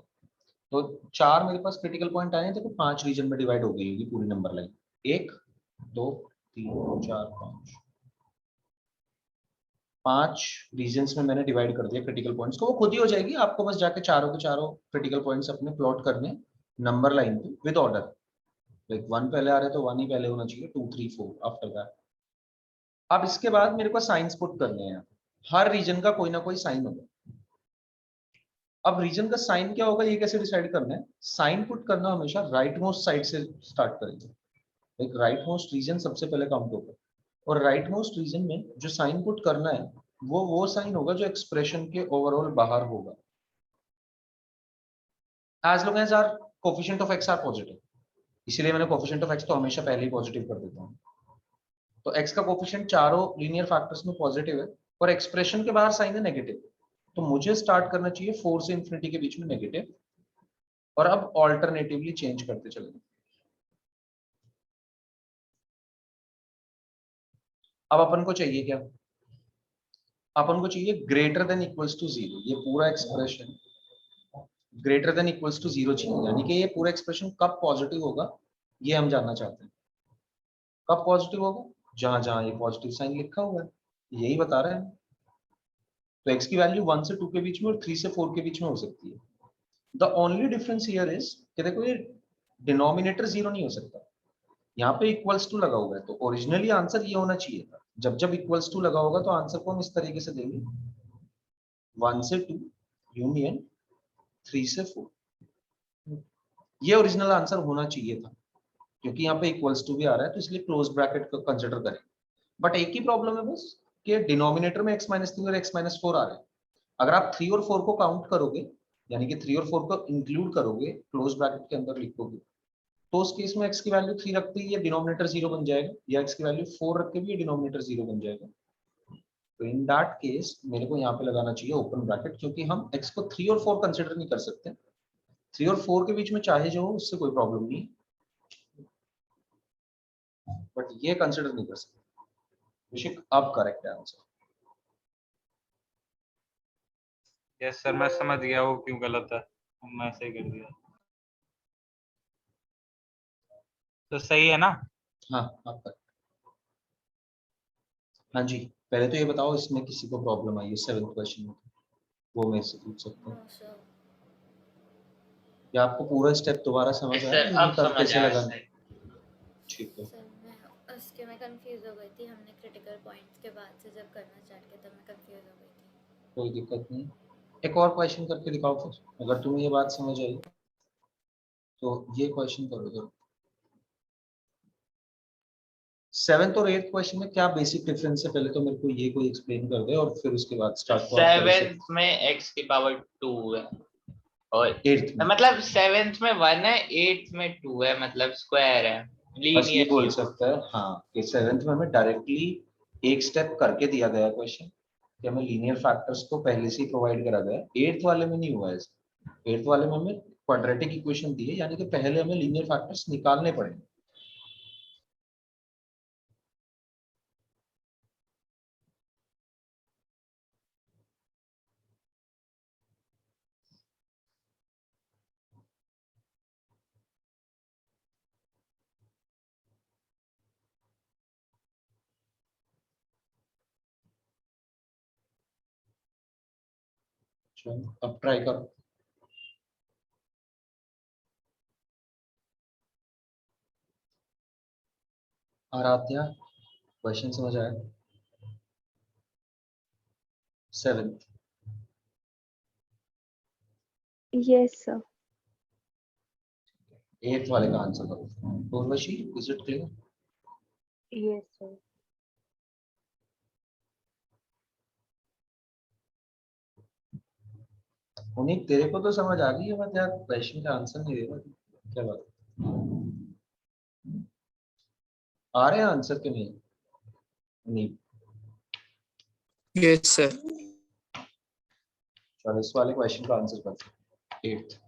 तो 4 मेरे पास क्रिटिकल पॉइंट आए हैं, देखो 5 रीजन में डिवाइड हो गई होगी पूरी नंबर लाइन, 1 2 3 4 5, 5 रीजन्स में मैंने डिवाइड कर दिया क्रिटिकल पॉइंट्स को, वो खुद ही हो जाएगी, आपको बस जाके चारों के चारों क्रिटिकल पॉइंट्स अपने प्लॉट करने नंबर लाइन पे विद ऑर्डर, लाइक 1 पहले आ रहे तो 1 ही पहले होना चाहिए, 2 3 4 आफ्टर दैट। अब इसके बाद मेरे को साइंस पुट करने हैं, हर रीजन का कोई ना कोई साइन होगा। अब रीजन का साइन क्या होगा ये कैसे डिसाइड करना है, साइन पुट करना हमेशा राइट मोस्ट साइड से स्टार्ट करेंगे, लाइक राइट मोस्ट रीजन सबसे पहले काउंट होगा, और राइट मोस्ट रीजन में जो साइन पुट करना है वो साइन होगा जो एक्सप्रेशन के ओवरऑल बाहर होगा, as long as our coefficient of X are positive. इसलिए मैंने कोफिशिएंट ऑफ एक्स तो हमेशा पहले ही पॉजिटिव कर देता हूँ। तो एक्स का कोफिशिएंट चारों लीनियर फैक्टर्स में पॉजिटिव है और एक्सप्रेशन के बाहर साइन है नेगेटिव, तो मुझे स्टार्ट करना चाहिए 4 से इंफिनिटी के बीच में नेगेटिव, और अब ऑल्टरनेटिवली चेंज करते चलेंगे। अब अपन को चाहिए क्या, अपन को चाहिए ग्रेटर देन इक्वल्स टू 0, ये पूरा expression greater than equals to 0 चाहिए, यानी कि ये पूरा एक्सप्रेशन कब पॉजिटिव होगा ये हम जानना चाहते हैं। कब पॉजिटिव होगा, जहां जहां ये पॉजिटिव साइन लिखा हुआ है, यही बता रहे हैं। तो x की वैल्यू 1 से 2 के बीच में और 3 से 4 के बीच में हो सकती है। The only difference here is कि देखो ये डिनोमिनेटर 0 नहीं हो सकता, यहाँ पे इक्वल्स टू लगा हुआ है, तो ओरिजिनली आंसर ये होना चाहिए था, जब जब इक्वल्स टू लगा होगा तो आंसर को हम इस तरीके से देंगे 1 से 2 यूनियन 3 से 4, ये ओरिजिनल आंसर होना चाहिए था, क्योंकि यहाँ पे इक्वल्स टू भी आ रहा है तो इसलिए क्लोज ब्रैकेट को कंसिडर करें। बट एक ही प्रॉब्लम है बस कि डिनोमिनेटर में x माइनस 3 और x माइनस 4 आ रहे हैं, अगर आप 3 और 4 को काउंट करोगे, यानी कि 3 और 4 को इंक्लूड करोगे, क्लोज ब्रैकेट के अंदर लिखोगे, तो उस केस में x की वैल्यू 3 रखते ही ये डिनोमिनेटर 0 बन जाएगा, या x की वैल्यू 4 रख के भी ये डिनोमिनेटर 0 बन जाएगा। तो इन दैट केस मेरे को यहाँ पे लगाना चाहिए ओपन ब्रैकेट, क्योंकि हम x को 3 और 4 कंसिडर नहीं कर सकते। 3 और 4 के बीच में चाहे जो हो उससे कोई प्रॉब्लम नहीं, बट ये कंसिडर नहीं कर सकते। ऋषिक अब करेक्ट है आंसर। यस सर, मैं समझ गया वो क्यों गलत है, मैं सही कर दिया। तो सही है ना? हाँ अब करेक्ट। हाँ जी, पहले तो ये बताओ इसमें किसी को प्रॉब्लम आई है 7th क्वेश्चन में, वो मेरे से पूछ सकते नो हैं। सर। या आपको पूरा स्टेप दोबारा समझ आया सर ये अब कब समझ कैसे आया लगाना? सर। ठीक है, सर मैं उसके में कंफ्यूज हो गई थी, हमने क्रिटिकल पॉइंट्स के बाद से जब करना स्टार्ट किया तब मैं कंफ्यूज हो गई थी। कोई दिक्कत नहीं। एक और क्वेश्चन करके दिखाओ फिर, अगर तुम्हें ये बात समझ आई तो ये क्वेश्चन करो जरा। 7th और 8th क्वेश्चन में क्या बेसिक डिफरेंस है, पहले तो मेरे को ये कोई एक्सप्लेन कर दे, और फिर उसके बाद स्टार्ट को आप करो। 7th में x की पावर 2 है, और 8th में मतलब 7th में 1 है, 8th में 2 है, मतलब स्क्वायर है, बस ये लीनियर बोल क्यूब। सकता है हाँ कि 7th में हमें डायरेक्टली एक स्टेप करके दिया गया क्वेश्चन कि हमें लीनियर फैक्टर्स तो पहले से ही प्रोवाइड करा गया है। 8th वाले में नहीं हुआ है। 8th वाले में हमें क्वाड्रेटिक इक्वेशन दी है, यानी कि पहले हमें लीनियर फैक्टर्स निकालने पड़ेंगे। चलो अब ट्राई करो। आराध्या क्वेश्चन समझ आया? 7th। Yes, sir. 8th वाले का आंसर करो। Urvashi is it clear? Yes, sir. उन्हीं तेरे को तो समझ आ गई है, बट यार क्वेश्चन का आंसर नहीं दे रहा, क्या बात आ रहे हैं आंसर के नहीं? नहीं। Yes, sir. चलो इस वाले क्वेश्चन का आंसर करते हैं। 8th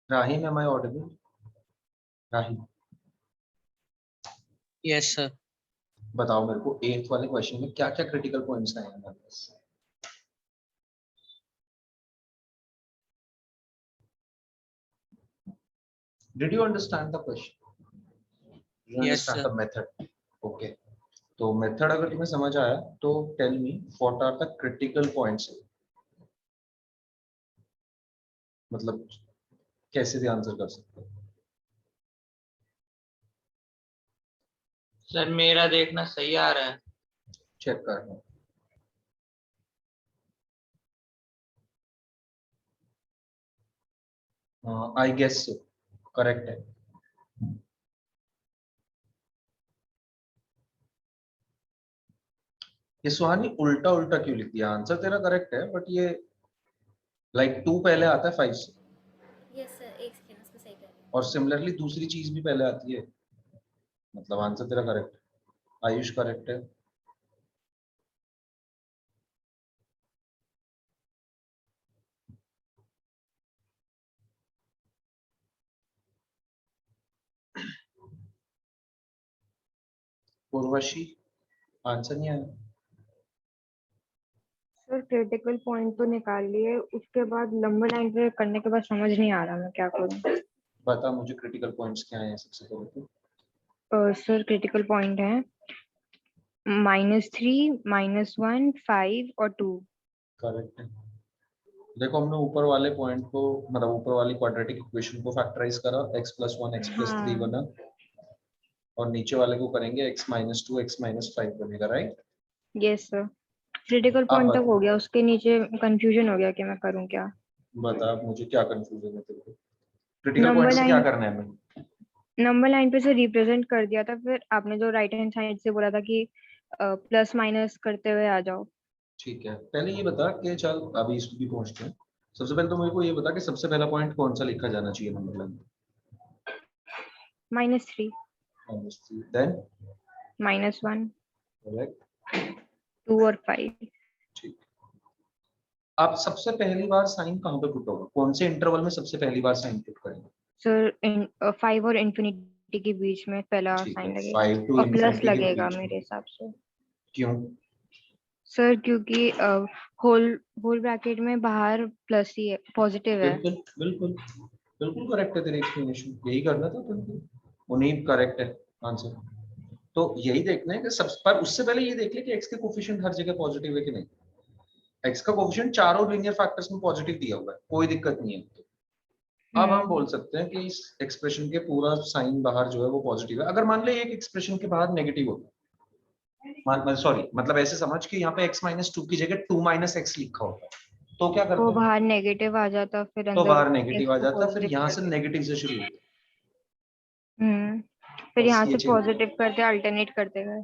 Rahim, am I audible? Rahim Yes, sir. बताओ मेरे को 8th वाले क्वेश्चन में क्या क्या क्रिटिकल पॉइंट्स आए हैं हमारे पास? Did you understand the question? Did you Yes, understand sir. the method? Okay. तो मेथड अगर तुम्हें समझ आया तो tell me what are the critical points, मतलब कैसे भी आंसर कर सकते हो। सर मेरा देखना सही आ रहा है। चेक करना। आई गेस सो, करेक्ट है। ये सुहानी उल्टा उल्टा क्यों लिख दिया? आंसर तेरा करेक्ट है बट ये लाइक 2 पहले आता है 5 से, यस सर, एक सेकेंड, उसको सही कर रही हूँ। और सिमिलरली दूसरी चीज भी पहले आती है, मतलब आंसर तेरा करेक्ट है। आयुष करेक्ट है। उर्वशी आंसर नहीं आया। सर क्रिटिकल पॉइंट तो निकाल लिए, उसके बाद लंबे लाइन पे करने के बाद समझ नहीं आ रहा मैं क्या करूं। बता मुझे क्रिटिकल पॉइंट्स क्या हैं सबसे पहले तो। सर क्रिटिकल पॉइंट है -3, -1, 5 और 2। करेक्ट है। देखो हमने ऊपर वाले पॉइंट को, मतलब ऊपर वाली क्वाड्रेटिक इक्वेशन को फैक्टराइज करा, x+1 x+3 हाँ बना, और नीचे वाले को करेंगे x-2 x-5 बनेगा, राइट? यस सर, क्रिटिकल अब पॉइंट तक हो गया, उसके नीचे कंफ्यूजन हो गया कि मैं करूं क्या। बता अब मुझे क्या कंफ्यूजन है तेरे को? क्रिटिकल नंबर पॉइंट से क्या लाइन, करना है हमें? नंबर लाइन पे से रिप्रेजेंट कर दिया था, फिर आपने जो राइट हैंड साइड से बोला था कि प्लस माइनस करते हुए आ जाओ। ठीक है, पहले ये बता कि चल अभी इस भी पहुंचते हैं। सबसे पहले तो मेरे को ये बता कि सबसे पहला पॉइंट कौन सा लिखा जाना चाहिए नंबर लाइन में? -3, देन -1, करेक्ट, 2 और 5। ठीक। आप सबसे पहली बार साइन कहाँ पे पुट होगा? कौन से इंटरवल में सबसे पहली बार साइन पुट करेंगे? सर 5 और इंफिनिटी के बीच में पहला ठीक है, साइन लगेगा, 5 टू और प्लस इंफिनिटी के लगेगा बीच में। मेरे हिसाब से। क्यों? सर क्योंकि होल होल ब्रैकेट में बाहर प्लस ही है, पॉजिटिव है। बिल्कुल बिल्कुल बिल्कुल करेक्ट है तेरी एक्सप्लेनेशन, यही करना था तुमको, उन्हीं करेक्ट है आंसर। तो यही देखना है कि सब, पर उससे पहले ये देख ले कि x के कोफिशिएंट हर जगह पॉजिटिव है कि नहीं। x का कोफिशिएंट चारों लीनियर फैक्टर्स में पॉजिटिव दिया हुआ है, कोई दिक्कत नहीं है। तो अब हम बोल सकते हैं कि इस एक्सप्रेशन के पूरा साइन बाहर जो है वो पॉजिटिव है। अगर मान ले एक एक्सप्रेशन के बाहर नेगेटिव होता, सॉरी मतलब ऐसे समझ कि यहाँ पे x-2 की जगह 2 - x लिखा होता, तो क्या वो करते हैं? बाहर नेगेटिव आ जाता, फिर तो अंदर बाहर नेगेटिव एक्स आ को जाता, फिर पॉजिटिव यहाँ से करते। नेगेटिव से शुरू होता। हम्म, फिर बस यहाँ ये से चीज, पॉजिटिव करते अल्टरनेट करते गए।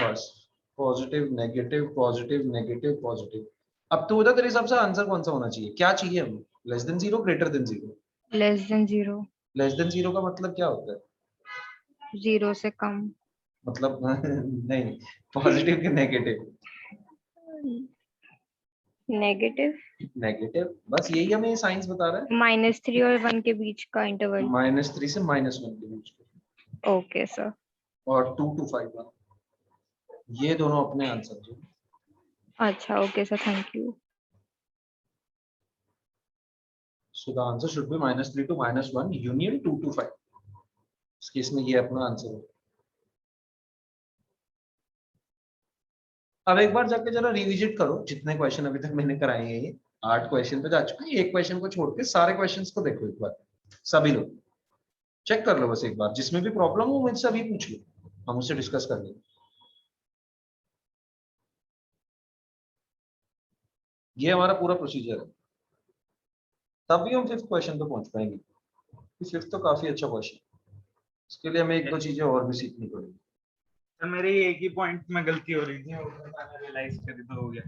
बस positive negative positive negative positive. अब तू बता तेरे हिसाब से आंसर कौन सा होना चाहिए? क्या चाहिए हमें? Less than zero, greater than zero? <0 less than zero का मतलब क्या होता है? 0 से कम। मतलब नहीं, पॉजिटिव के नेगेटिव? नेगेटिव, नेगेटिव, बस यही हमें साइंस बता रहा है। -3 और 1 के बीच का इंटरवल। -3 से -1 के बीच में, ओके सर। और 2 to 5, ये दोनों अपने आंसर जो। अच्छा okay sir, thank you. So the answer should be -3 to -1 union 2 to 5। इस केस में ये अपना आंसर है। अब एक बार जाके जरा रिविजिट करो जितने क्वेश्चन अभी तक मैंने कराए हैं, ये 8 क्वेश्चन पे जा चुके हैं। एक क्वेश्चन को छोड़ के सारे क्वेश्चंस को देखो एक बार, सभी लोग चेक कर लो बस एक बार। जिसमें भी प्रॉब्लम हो मुझसे अभी पूछ लो, हम उससे डिस्कस कर लेंगे। ये हमारा पूरा प्रोसीजर है, तभी हम 5th क्वेश्चन पे पहुंच पाएंगे। 5th तो काफी अच्छा क्वेश्चन, इसके लिए हमें एक दो चीजें और भी सीखनी पड़ेगी। सर मेरे एक ही पॉइंट में गलती हो रही थी, वो मैंने रियलाइज करी तो हो गया।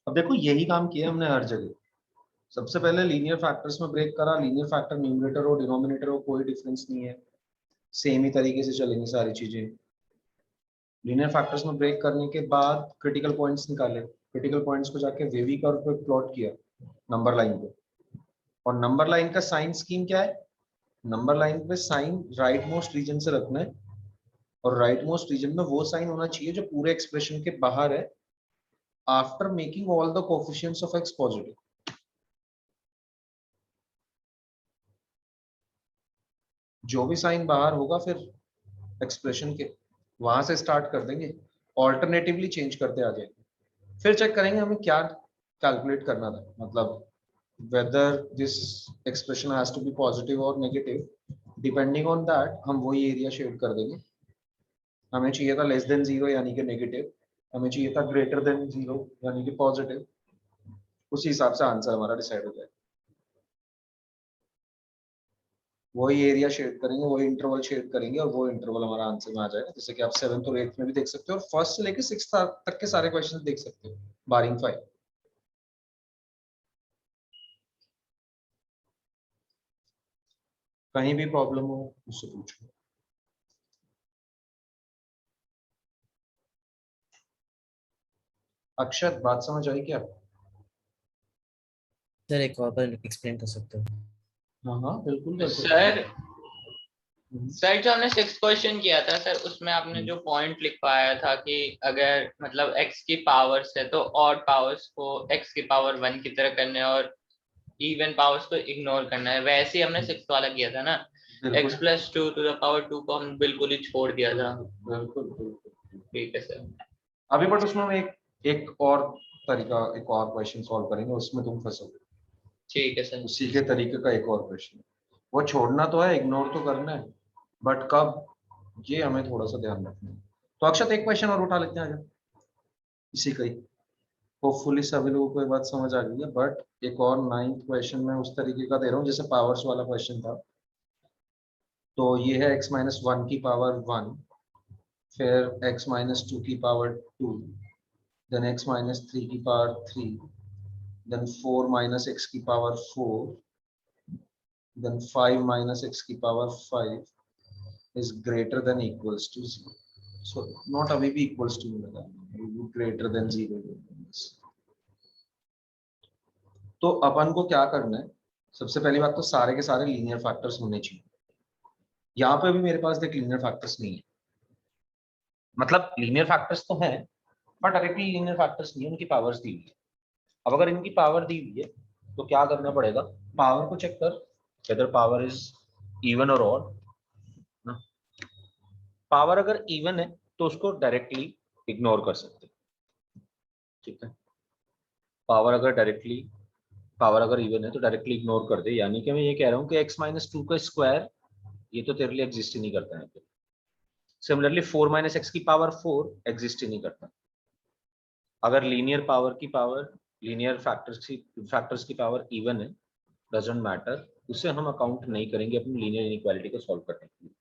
अब देखो यही काम किया हमने हर जगह। सबसे पहले लीनियर फैक्टर्स में ब्रेक करा, लीनियर फैक्टर न्यूमरेटर हो डिनोमिनेटर हो कोई डिफरेंस नहीं है, सेम ही तरीके से चलेंगी सारी चीजें। लीनियर फैक्टर्स में ब्रेक करने के बाद क्रिटिकल पॉइंट्स निकाले, क्रिटिकल पॉइंट्स को जाके वेवी कर्व पे प्लॉट किया नंबर लाइन पे। और नंबर लाइन का साइन स्कीम क्या है? नंबर लाइन पे साइन राइट मोस्ट रीजन से रखना है, और राइट मोस्ट रीजन में वो साइन होना चाहिए जो पूरे एक्सप्रेशन के बाहर है, after making all the coefficients of x positive. जो भी साइन बाहर होगा फिर एक्सप्रेशन के वहां से स्टार्ट कर देंगे, ऑल्टरनेटिवली चेंज करते आ जाएंगे। फिर चेक करेंगे हमें क्या कैलकुलेट करना था, मतलब whether this expression has to be positive or negative, depending on that हम वही एरिया शेड कर देंगे। हमें चाहिए था लेस देन जीरो यानी कि नेगेटिव, हमें चाहिए था ग्रेटर देन जीरो यानी कि पॉजिटिव, उसी हिसाब से आंसर हमारा डिसाइड हो जाएगा। वही एरिया शेड करेंगे, वही इंटरवल शेड करेंगे और वो इंटरवल हमारा आंसर में आ जाएगा। जैसे कि आप 7th और 8th में भी देख सकते हो और फर्स्ट से लेकर 6th तक के सारे क्वेश्चन देख सकते हो बारिंग 5। कहीं भी प्रॉब्लम हो मुझसे पूछो। अक्षत बात समझ आई क्या? सर एक और बार एक्सप्लेन कर सकते हो? हाँ हाँ बिल्कुल कर सकते सर हो। सर जो हमने 6th क्वेश्चन किया था सर, उसमें आपने जो पॉइंट लिखवाया था कि अगर मतलब x की पावर्स है तो ऑड पावर्स को x की पावर 1 की तरह करना है और इवन पावर्स को इग्नोर करना है, वैसे ही हमने 6th वाला किया था ना। बिल्कुल x + 2 to the power 2 को हम बिल्कुल ही छोड़ दिया था। बिल्कुल बिल्कुल। ठीक है सर। अभी बट उसमें हम एक और तरीका, एक और क्वेश्चन सॉल्व करेंगे, उसमें तुम फंसोगे। ठीक है सर। उसी के तरीके का एक और क्वेश्चन, वो छोड़ना तो है, इग्नोर तो करना है, बट कब, ये हमें थोड़ा सा ध्यान रखना है। तो अक्षत एक क्वेश्चन और उठा लेते हैं आगे, इसी का ही। होपफुली सभी लोगों को ये बात समझ आ गई है, बट एक और 9th क्वेश्चन में उस तरीके का दे रहा हूँ जैसे पावर्स वाला क्वेश्चन था। तो ये है x - 1 की पावर 1, फिर x - 2 की पावर 2, देन x - 3 की पावर 3, then 4 - x की पावर 4, then 5 - x की power 5 is greater than equals to 0. So not अभी भी equals to मिलेगा, greater than 0. तो अपन को क्या करना है, सबसे पहली बात तो सारे के सारे लीनियर फैक्टर्स होने चाहिए। यहाँ पे भी मेरे पास देख लीनियर फैक्टर्स नहीं है, मतलब लीनियर फैक्टर्स तो हैं बट डायरेक्टली लीनियर फैक्टर्स नहीं है, उनकी पावर्स दी हुई है। अब अगर इनकी पावर दी हुई है तो क्या करना पड़ेगा, पावर को चेक कर whether पावर इज इवन और ऑड ना। पावर अगर इवन है तो उसको डायरेक्टली इग्नोर कर सकते हैं, ठीक है। पावर अगर इवन है तो डायरेक्टली इग्नोर कर दे, यानी कि मैं ये कह रहा हूँ कि x - 2 का स्क्वायर ये तो तेरे लिए एग्जिस्ट ही नहीं करता है। सिमिलरली 4 - x की पावर 4 एग्जिस्ट ही नहीं करता। अगर लीनियर फैक्टर्स की पावर इवन है, डजंट मैटर, उसे हम अकाउंट नहीं करेंगे अपनी लीनियर इनइक्वालिटी को सॉल्व करने के लिए।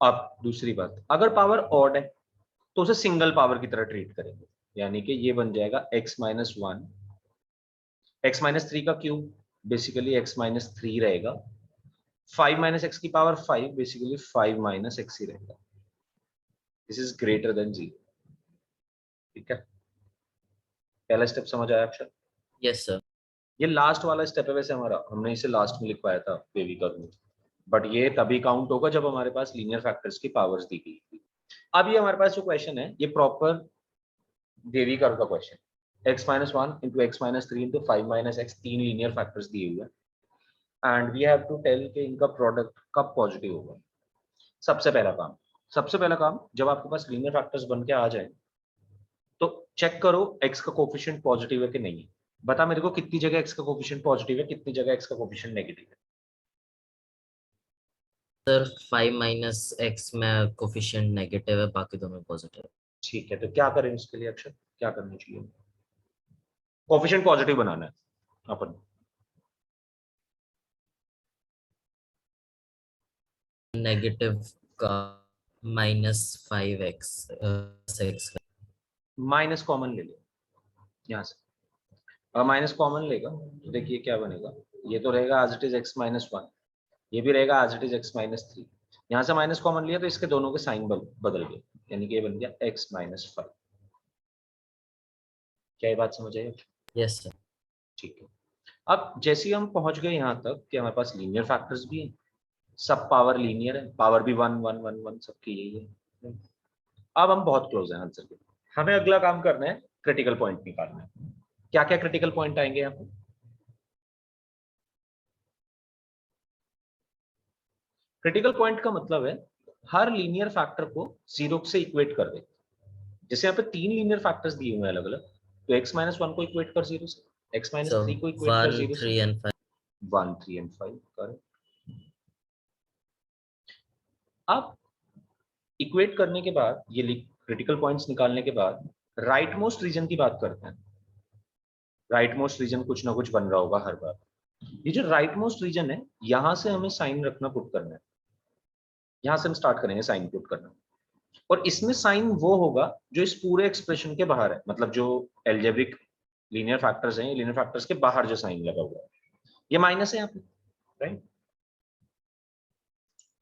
अब दूसरी बात, अगर पावर ऑड है तो उसे सिंगल पावर की तरह ट्रीट करेंगे, यानी कि ये बन जाएगा x - 1, x - 3 का क्यूब बेसिकली x - 3 रहेगा, 5 - x की पावर 5 बेसिकली 5 - x ही रहेगा। दिस इज ग्रेटर देन 0, ठीक है। पहला स्टेप समझ आया अक्षर? Yes sir. ये लास्ट वाला स्टेप है वैसे हमारा, हमने इसे लास्ट में लिखवाया था बेबी कर्व में, बट ये तभी काउंट होगा जब हमारे पास लीनियर फैक्टर्स की पावर्स दी गई थी। अब ये हमारे पास जो क्वेश्चन है ये प्रॉपर देवी कर्व का question, x - 1 into x - 3 into 5 - x, 3 linear factors दिए हुए हैं and we have to tell कि इनका प्रोडक्ट कब पॉजिटिव होगा। सबसे पहला काम जब आपके पास लीनियर फैक्टर्स बन के आ जाए तो चेक करो x का कोफिशिएंट पॉजिटिव है कि नहीं है। बता मेरे को कितनी जगह x का कोफिशिएंट पॉजिटिव है, कितनी जगह x का कोफिशिएंट नेगेटिव है। सर 5 - x में कोफिशिएंट नेगेटिव है, बाकी दोनों पॉजिटिव है। ठीक है, तो क्या करें इसके लिए अक्षर, क्या करना चाहिए? कोफिशिएंट पॉजिटिव बनाना है अपन। नेगेटिव का -5x x का माइनस कॉमन ले ले यहाँ से, और माइनस कॉमन लेगा तो देखिए क्या बनेगा, ये तो रहेगा एज इट इज x - 1, ये भी रहेगा एज इट इज x - 3। यहाँ से माइनस कॉमन लिया तो इसके दोनों के साइन बदल गए, यानी कि ये बन गया x - 5। क्या ये बात समझ आई? Yes sir. ठीक है। अब जैसे ही हम पहुंच गए यहाँ तक कि हमारे पास लीनियर फैक्टर्स भी हैं, सब पावर लीनियर है, पावर भी 1 1 1 1 सबकी यही है। अब हम बहुत क्लोज हैं आंसर के, हमें अगला काम करना है क्रिटिकल पॉइंट निकालना है। क्या क्या क्रिटिकल पॉइंट आएंगे यहाँ पे? क्रिटिकल पॉइंट का मतलब है हर लीनियर फैक्टर को 0 से इक्वेट कर दे। जैसे यहाँ पे 3 लीनियर फैक्टर्स दिए हुए हैं अलग अलग, तो x - 1 को इक्वेट कर 0 से, x - 3 को इक्वेट कर 0 से, 1 3 and 5। 1 3 and 5 correct. अब इक्वेट करने के बाद, ये क्रिटिकल पॉइंट्स निकालने के बाद राइट मोस्ट रीजन की बात करते हैं। राइट मोस्ट रीजन कुछ ना कुछ बन रहा होगा हर बार, ये जो राइट मोस्ट रीजन है, यहां से हमें साइन रखना, पुट करना है। यहां से हम स्टार्ट करेंगे साइन पुट करना, और इसमें साइन वो होगा जो इस पूरे एक्सप्रेशन के बाहर है, मतलब जो एल्जेब्रिक लीनियर फैक्टर्स हैं, लीनियर फैक्टर्स के बाहर जो साइन लगा हुआ है, ये माइनस है यहाँ पे, राइट।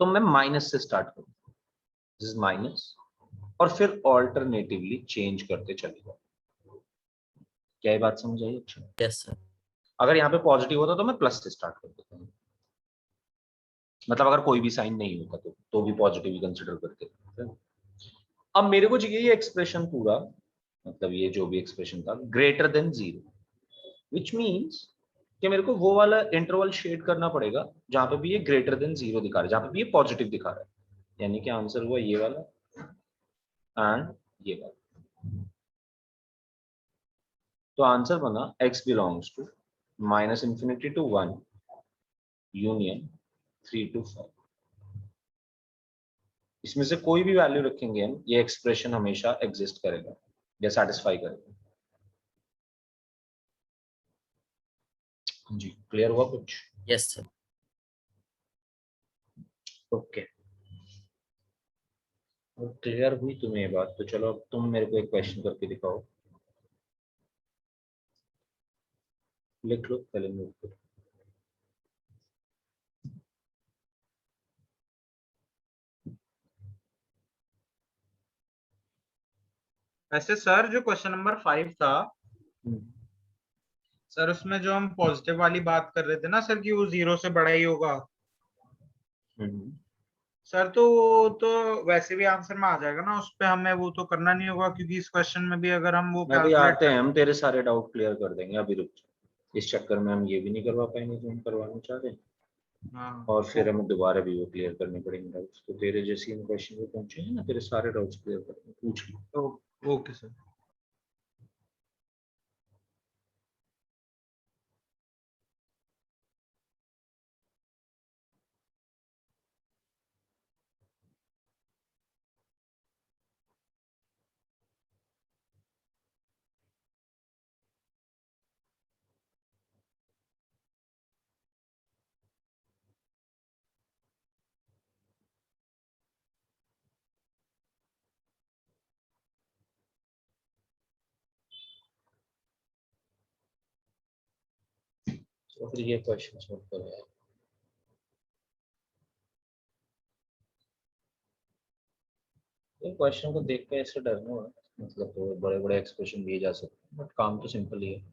तो मैं माइनस से स्टार्ट करूँ, दिस इज माइनस, और फिर ऑल्टरनेटिवली चेंज करते चले जाओ। क्या ये बात समझ आई? अच्छा, यस सर। अगर यहाँ पे पॉजिटिव होता तो मैं प्लस से स्टार्ट कर देता हूँ, मतलब अगर कोई भी साइन नहीं होता तो भी पॉजिटिव ही कंसिडर करते। अब मेरे को चाहिए ये एक्सप्रेशन पूरा, मतलब ये जो भी एक्सप्रेशन था ग्रेटर देन 0, विच मीन्स कि मेरे को वो वाला इंटरवल शेड करना पड़ेगा जहां पे भी ये ग्रेटर देन 0 दिखा रहा है, जहां पे भी ये पॉजिटिव दिखा रहा है। यानी कि आंसर हुआ ये वाला एंड ये वाला। तो आंसर बना x belongs to -∞ to 1 union 3 to 5। इसमें से कोई भी वैल्यू रखेंगे हम, ये एक्सप्रेशन हमेशा एग्जिस्ट करेगा या सेटिस्फाई करेगा। जी, क्लियर हुआ कुछ? Yes sir. ओके, क्लियर हुई तुम्हें ये बात? तो चलो अब तुम मेरे को एक क्वेश्चन करके दिखाओ, लिख लो पहले नोट पर। वैसे सर जो क्वेश्चन नंबर 5 था सर, उसमें जो हम पॉजिटिव वाली बात कर रहे थे ना सर कि वो 0 से बड़ा ही होगा सर, तो वो तो वैसे भी आंसर में आ जाएगा ना, उस पे हमें वो तो करना नहीं होगा, क्योंकि इस क्वेश्चन में भी अगर हम वो अभी कैलकुलेट आते हैं, हम तेरे सारे डाउट क्लियर कर देंगे, अभी रुक जा। इस चक्कर में हम ये भी नहीं करवा पाएंगे जो हम करवाना चाह रहे हैं, हाँ और फिर हमें दोबारा भी वो क्लियर करने पड़ेंगे डाउट्स। तो तेरे जैसे हम क्वेश्चन पे पहुंचे हैं ना, तेरे सारे डाउट्स क्लियर कर पूछ लो। तो ओके सर। तो फिर ये क्वेश्चन सॉल्व करो यार। ये क्वेश्चन को देख के ऐसे डरना हो, मतलब तो बड़े बड़े एक्सप्रेशन दिए जा सकते हैं, बट काम तो सिंपल ही है।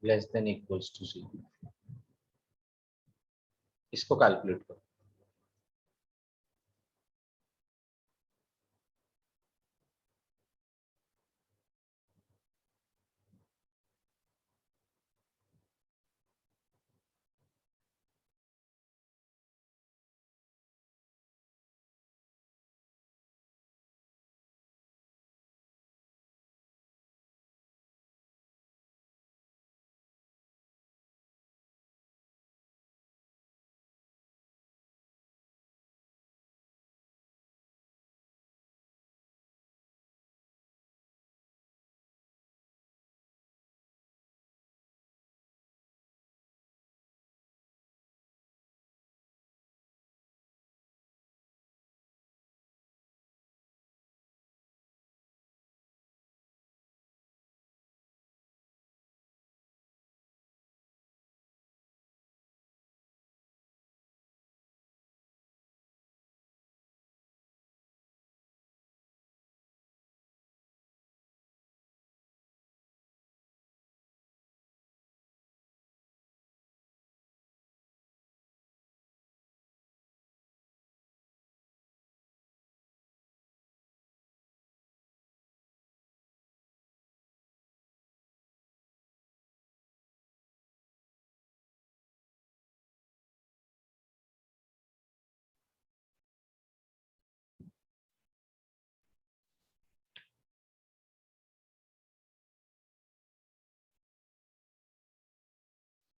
लेस देन इक्वल्स टू 0, इसको कैलकुलेट करो।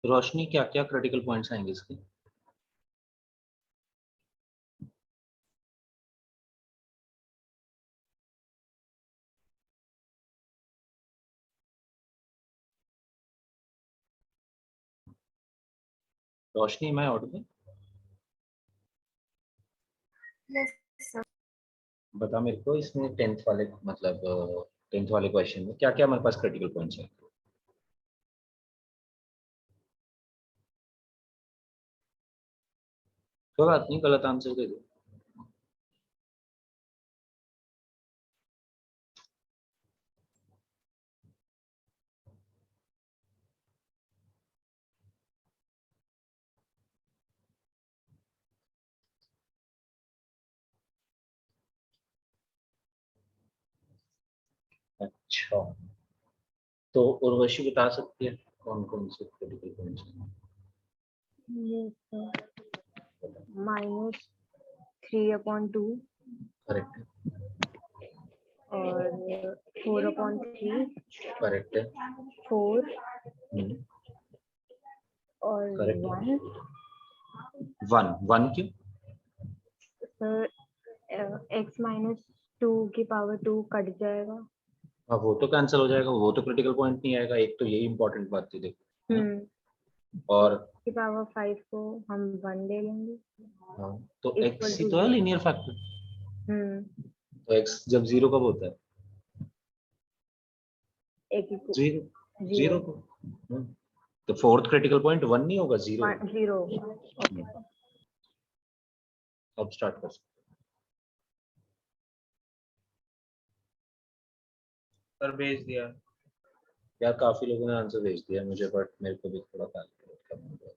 रोशनी क्या क्या क्रिटिकल पॉइंट्स आएंगे इसके? रोशनी मैं ऑडिबल? बता मेरे को इसमें टेंथ वाले मतलब टेंथ वाले क्वेश्चन में क्या क्या हमारे पास क्रिटिकल पॉइंट्स हैं? कोई बात नहीं, गलत आंसर दे दो। अच्छा, तो उर्वशी बता सकती है कौन कौन से क्रिटिकल पॉइंट्स हैं? -3/2 करेक्ट और 4/3 करेक्ट है 4 और Correct. 1 वन क्यों? सर x-2 कट जाएगा। अब वो तो कैंसिल हो जाएगा, वो तो क्रिटिकल पॉइंट नहीं आएगा। एक तो यही इंपॉर्टेंट बात थी देखो। और की पावर 5 को हम 1 ले लेंगे। हाँ, तो Equal x ही to तो है zero. Linear factor. तो x जब जीरो कब होता है? जीरो जीरो को। तो फोर्थ क्रिटिकल पॉइंट 1 नहीं होगा, 0 होगा। 0 अब स्टार्ट कर सकते सर भेज दिया। हैं। यार काफी लोगों ने आंसर भेज दिया मुझे, बट मेरे को भी थोड़ा कैलकुलेट करना होगा।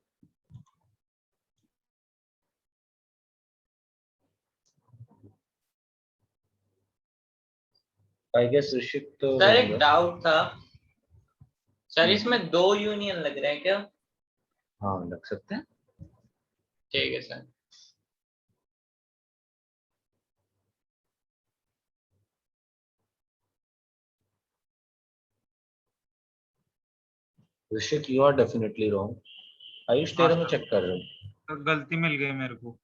आई गेस ऋषिक तो सर एक होंगे। डाउट था सर, इसमें 2 यूनियन लग रहे हैं क्या? हाँ लग सकते हैं। ठीक है sir. Rishik you are definitely wrong. Ayush हाँ तेरे में सर, चेक कर रहे हो। तो गलती मिल गई मेरे को।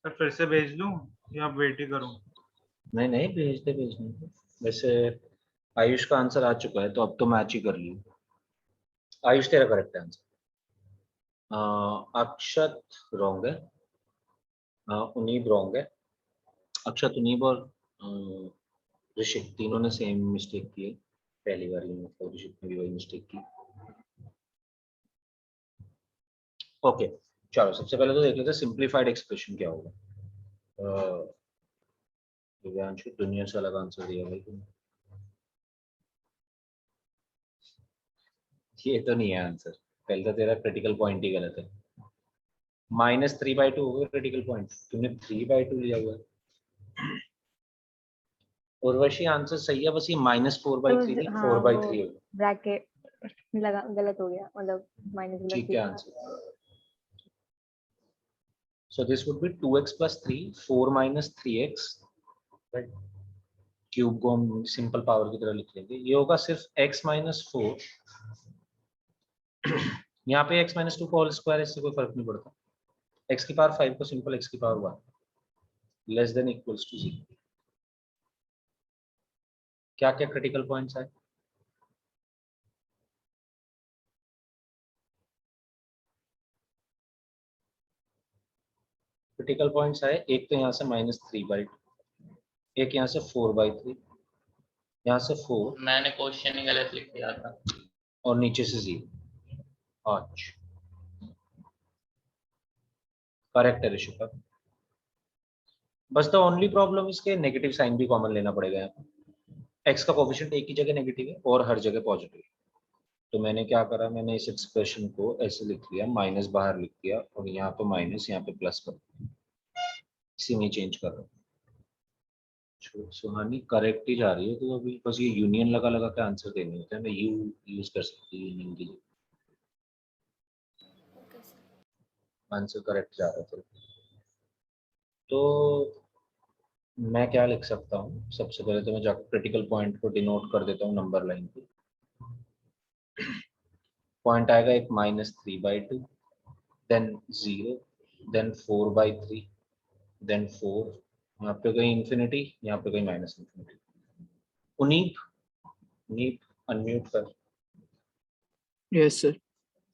सर फिर से भेज दूं या वेट ही करूं? नहीं नहीं, भेजते भेजने। वैसे आयुष का आंसर आ चुका है, तो अब तो मैच ही कर लियो। आयुष तेरा करेक्ट आंसर। अक्षत रॉन्ग है, उनीब रॉन्ग है। अक्षत, उनीब और ऋषिक तीनों ने सेम मिस्टेक की है पहली बार ही, मतलब ऋषिक ने भी वही मिस्टेक की। ओके चलो, सबसे पहले तो देख लेते हैं सिंप्लीफाइड एक्सप्रेशन क्या होगा। दिव्यांशु दुनिया से अलग आंसर दिया भाई तुमने। ये तो नहीं है आंसर, पहले तो तेरा क्रिटिकल पॉइंट ही गलत है। -3/2 हो गया क्रिटिकल पॉइंट, तुमने 3/2 लिया हुआ है। उर्वशी आंसर सही है, बस ये -4/3 नहीं, 4/3 होगा। ब्रैकेट लगा गलत हो गया, मतलब माइनस गलत ठीक है answer. So this would be 2x plus 3, 4 minus 3x, right? Cube को हम सिंपल पावर की तरह लिख लेंगे। ये होगा सिर्फ x minus 4। यहाँ पे x minus 2 का होल स्क्वायर, इससे कोई फर्क नहीं पड़ता। x की पावर 5 को सिंपल x की power 1 less than equals to 0। क्या क्या क्रिटिकल पॉइंट्स है? क्रिटिकल पॉइंट्स है, एक तो यहाँ से -3/2, एक यहाँ से 4/3, यहाँ से 4 मैंने क्वेश्चन ही गलत लिख दिया था। और नीचे से 0। अच्छा करेक्ट है ऋषि का। बस द ओनली प्रॉब्लम इसके नेगेटिव साइन भी कॉमन लेना पड़ेगा यहाँ पे। एक्स का कोफिशिएंट एक ही जगह नेगेटिव है और हर जगह पॉजिटिव है। तो मैंने क्या करा, मैंने इस एक्सप्रेशन को ऐसे लिख लिया, माइनस बाहर लिख दिया और यहाँ पे माइनस यहाँ पे प्लस कर दिया, इसी में चेंज कर रहा हूँ। सुहानी करेक्ट ही जा रही है, तो अभी बस ये यूनियन लगा लगा के आंसर देने होते हैं, मैं यू यूज कर सकती हूँ यूनियन के लिए, ओके सर। आंसर करेक्ट जा रहा था। तो मैं क्या लिख सकता हूँ, सबसे पहले तो मैं जाकर क्रिटिकल पॉइंट को डिनोट कर देता हूँ नंबर लाइन पे। पॉइंट आएगा एक -3/2, देन 0, देन 4/3, देन 4, यहाँ पे गई इंफिनिटी, यहाँ पे गई -इंफिनिटी। उनीप नीप अनम्यूट कर। Yes, sir.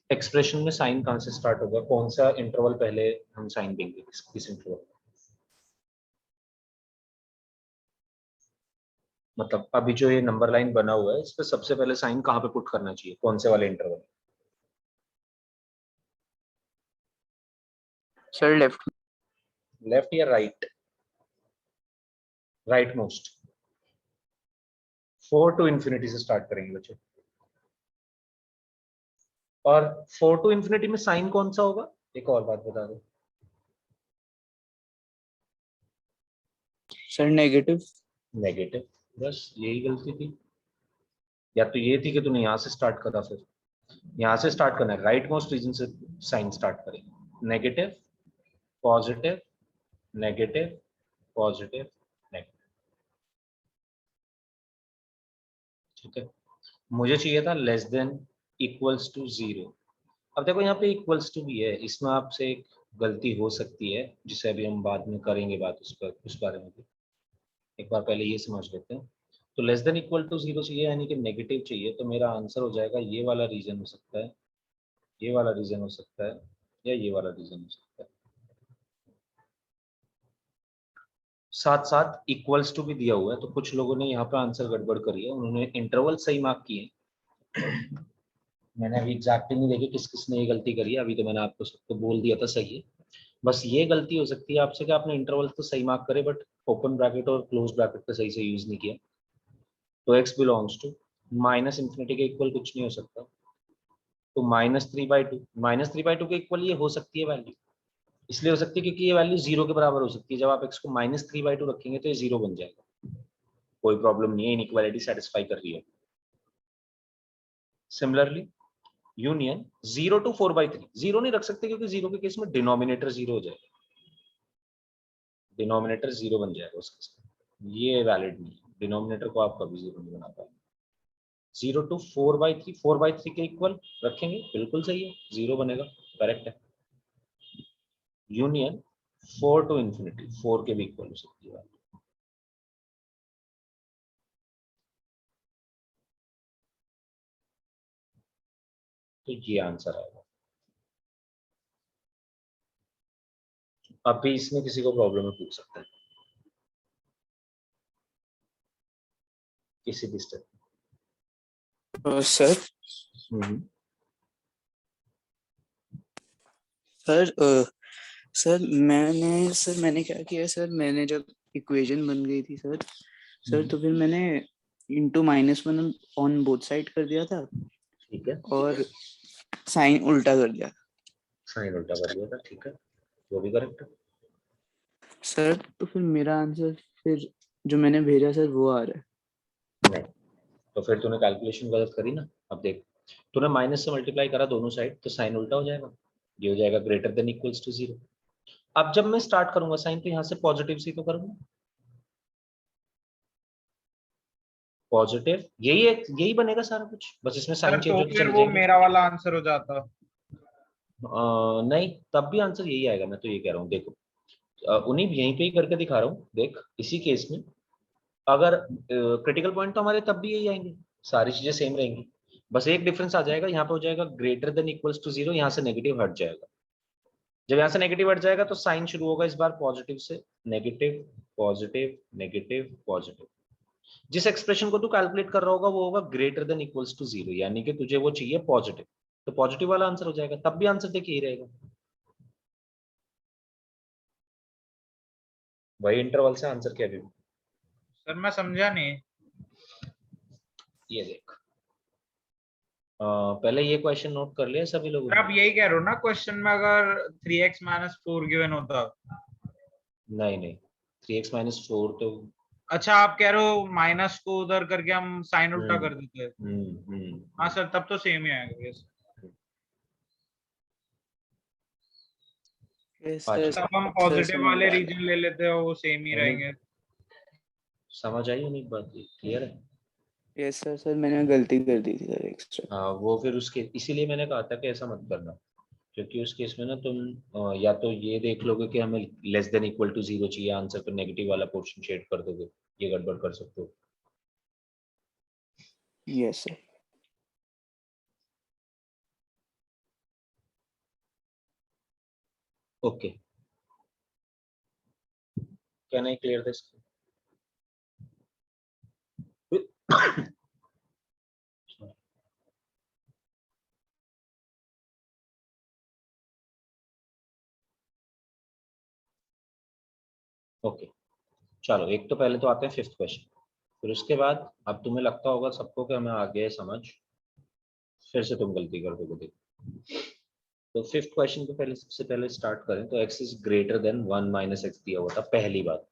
एक्सप्रेशन में साइन कहाँ से स्टार्ट होगा, कौन सा इंटरवल पहले हम साइन देंगे, किस इंटरवल, मतलब अभी जो ये नंबर लाइन बना हुआ है इस पे सबसे पहले साइन कहाँ पे पुट करना चाहिए, कौन से वाले इंटरवल? Sir, left. लेफ्ट या right? Right most. 4 to infinity से स्टार्ट करेंगे बच्चों, और 4 to इंफिनिटी में साइन कौन सा होगा, एक और बात बता दो। Sir, negative. नेगेटिव, बस यही गलती थी, या तो ये थी कि तूने यहाँ से स्टार्ट करा, फिर यहाँ से स्टार्ट करना है, राइट मोस्ट रीजन से साइन स्टार्ट करेंगे, negative positive negative positive negative, ठीक है। मुझे चाहिए था लेस देन इक्वल्स टू 0। अब देखो यहाँ पे इक्वल्स टू भी है, इसमें आपसे एक गलती हो सकती है जिसे अभी हम बाद में करेंगे बात उस पर, उस बारे में भी। एक बार पहले ये समझ लेते हैं। तो लेस देन इक्वल टू 0 चाहिए, यानी कि नेगेटिव चाहिए, तो मेरा आंसर हो जाएगा ये वाला रीजन हो सकता है, ये वाला रीजन हो सकता है, या ये वाला रीजन हो सकता है। साथ साथ इक्वल्स टू भी दिया हुआ है, तो कुछ लोगों ने यहाँ पे आंसर गड़बड़ करी है, उन्होंने इंटरवल सही मार्क किए। मैंने अभी एग्जैक्टली नहीं देखी किस किसने ये गलती करी है, अभी तो मैंने आपको सबको बोल दिया था सही है। बस ये गलती हो सकती है आपसे कि आपने इंटरवल तो सही मार्क करे, बट ओपन ब्रैकेट और क्लोज ब्रैकेट का सही से यूज नहीं किया। तो x belongs to minus infinity के इक्वल कुछ नहीं हो सकता, तो -3/2, -3/2 के इक्वल ये हो सकती है वैल्यू, इसलिए हो सकती है क्योंकि ये वैल्यू 0 के बराबर हो सकती है। जब आप x को -3/2 रखेंगे तो ये 0 बन जाएगा, कोई प्रॉब्लम नहीं है, इनइक्वालिटी सेटिस्फाई कर रही है। सिमिलरली यूनियन 0 to 4/3, 0 नहीं रख सकते क्योंकि 0 के केस में डिनोमिनेटर 0 हो जाएगा, डिनोमिनेटर 0 बन जाएगा उस केस में, ये वैलिड नहीं है, डिनोमिनेटर को आप कभी 0 नहीं बना पाएंगे। 0 to 4/3, 4/3 के इक्वल रखेंगे, बिल्कुल सही है, 0 बनेगा, करेक्ट है। यूनियन 4 to इंफिनिटी, 4 के भी इक्वल हो सकती है। तो ये आंसर आएगा। अब भी इसमें किसी को प्रॉब्लम है पूछ सकते हैं, किसी भी स्टेप। Sir, सर मैंने क्या किया सर, मैंने जब इक्वेशन बन गई थी सर तो फिर मैंने इंटू -1 ऑन बोथ साइड कर दिया था, ठीक है, और साइन उल्टा कर दिया साइन उल्टा कर दिया था, ठीक है, वो भी करेक्ट है। सर। तो फिर मेरा आंसर फिर जो मैंने भेजा सर वो आ रहा है। नहीं, तो फिर तूने कैलकुलेशन गलत करी ना। अब देख, तूने माइनस से मल्टीप्लाई करा दोनों साइड, तो साइन उल्टा हो जाएगा, ये हो जाएगा ग्रेटर देन इक्वल्स टू 0। अब जब मैं स्टार्ट करूंगा साइन, तो यहाँ से पॉजिटिव से तो करूंगा, पॉजिटिव, यही बनेगा सारा कुछ, बस इसमें सर साइन चेंज तो होते फिर चले वो जाएंगे। मेरा वाला आंसर हो जाता। नहीं, तब भी आंसर यही आएगा, मैं तो ये कह रहा हूँ, देखो उन्हीं यहीं पे ही करके दिखा रहा हूँ, देख इसी केस में अगर क्रिटिकल पॉइंट तो हमारे तब भी यही आएंगे, सारी चीजें सेम रहेंगी, बस एक डिफरेंस आ जाएगा, यहाँ पे हो जाएगा ग्रेटर देन इक्वल्स टू 0, यहाँ से नेगेटिव हट जाएगा। जब यहाँ से नेगेटिव हट जाएगा तो साइन शुरू होगा इस बार पॉजिटिव से, नेगेटिव पॉजिटिव नेगेटिव पॉजिटिव। जिस एक्सप्रेशन को तू कैलकुलेट कर रहा होगा वो होगा ग्रेटर देन इक्वल्स टू 0, यानी कि तुझे वो चाहिए पॉजिटिव, तो पॉजिटिव वाला आंसर हो जाएगा, तब भी आंसर देखिए यही रहेगा, वही इंटरवल से आंसर क्या भी। सर मैं समझा नहीं। ये देख, पहले ये क्वेश्चन नोट कर लिया सभी लोगों सर आप ने? यही कह रहे हो ना क्वेश्चन में अगर 3x - 4 गिवन होता? नहीं नहीं, 3x - 4 तो अच्छा आप कह रहे हो माइनस को उधर करके हम साइन उल्टा कर देते हैं। हाँ सर तब तो सेम ही आएगा। यस यस अच्छा, सर, तब हम सर पॉजिटिव समझ वाले आ रहा रीजन ले लेते हैं, वो सेम ही रहेंगे। समझ आई उन्हीं बात, क्लियर है? है। यस सर, सर मैंने गलती कर दी थी सर एक्स्ट्रा। हाँ वो फिर उसके इसीलिए मैंने कहा था कि ऐसा मत करना, क्योंकि उस केस में ना तुम या तो ये देख लोगे कि हमें लेस देन इक्वल टू 0 चाहिए आंसर, तो नेगेटिव वाला पोर्शन शेड कर दोगे, ये गड़बड़ कर सकते हो। Yes sir. Okay, can I clear this? Okay चलो, एक तो पहले तो आते हैं फिफ्थ क्वेश्चन, फिर उसके बाद अब तुम्हें लगता होगा सबको कि हमें आ गया है समझ, फिर से तुम गलती कर दोगे। देखो तो फिफ्थ क्वेश्चन को पहले सबसे पहले स्टार्ट करें तो x is greater than 1 minus x दिया हुआ था पहली बात।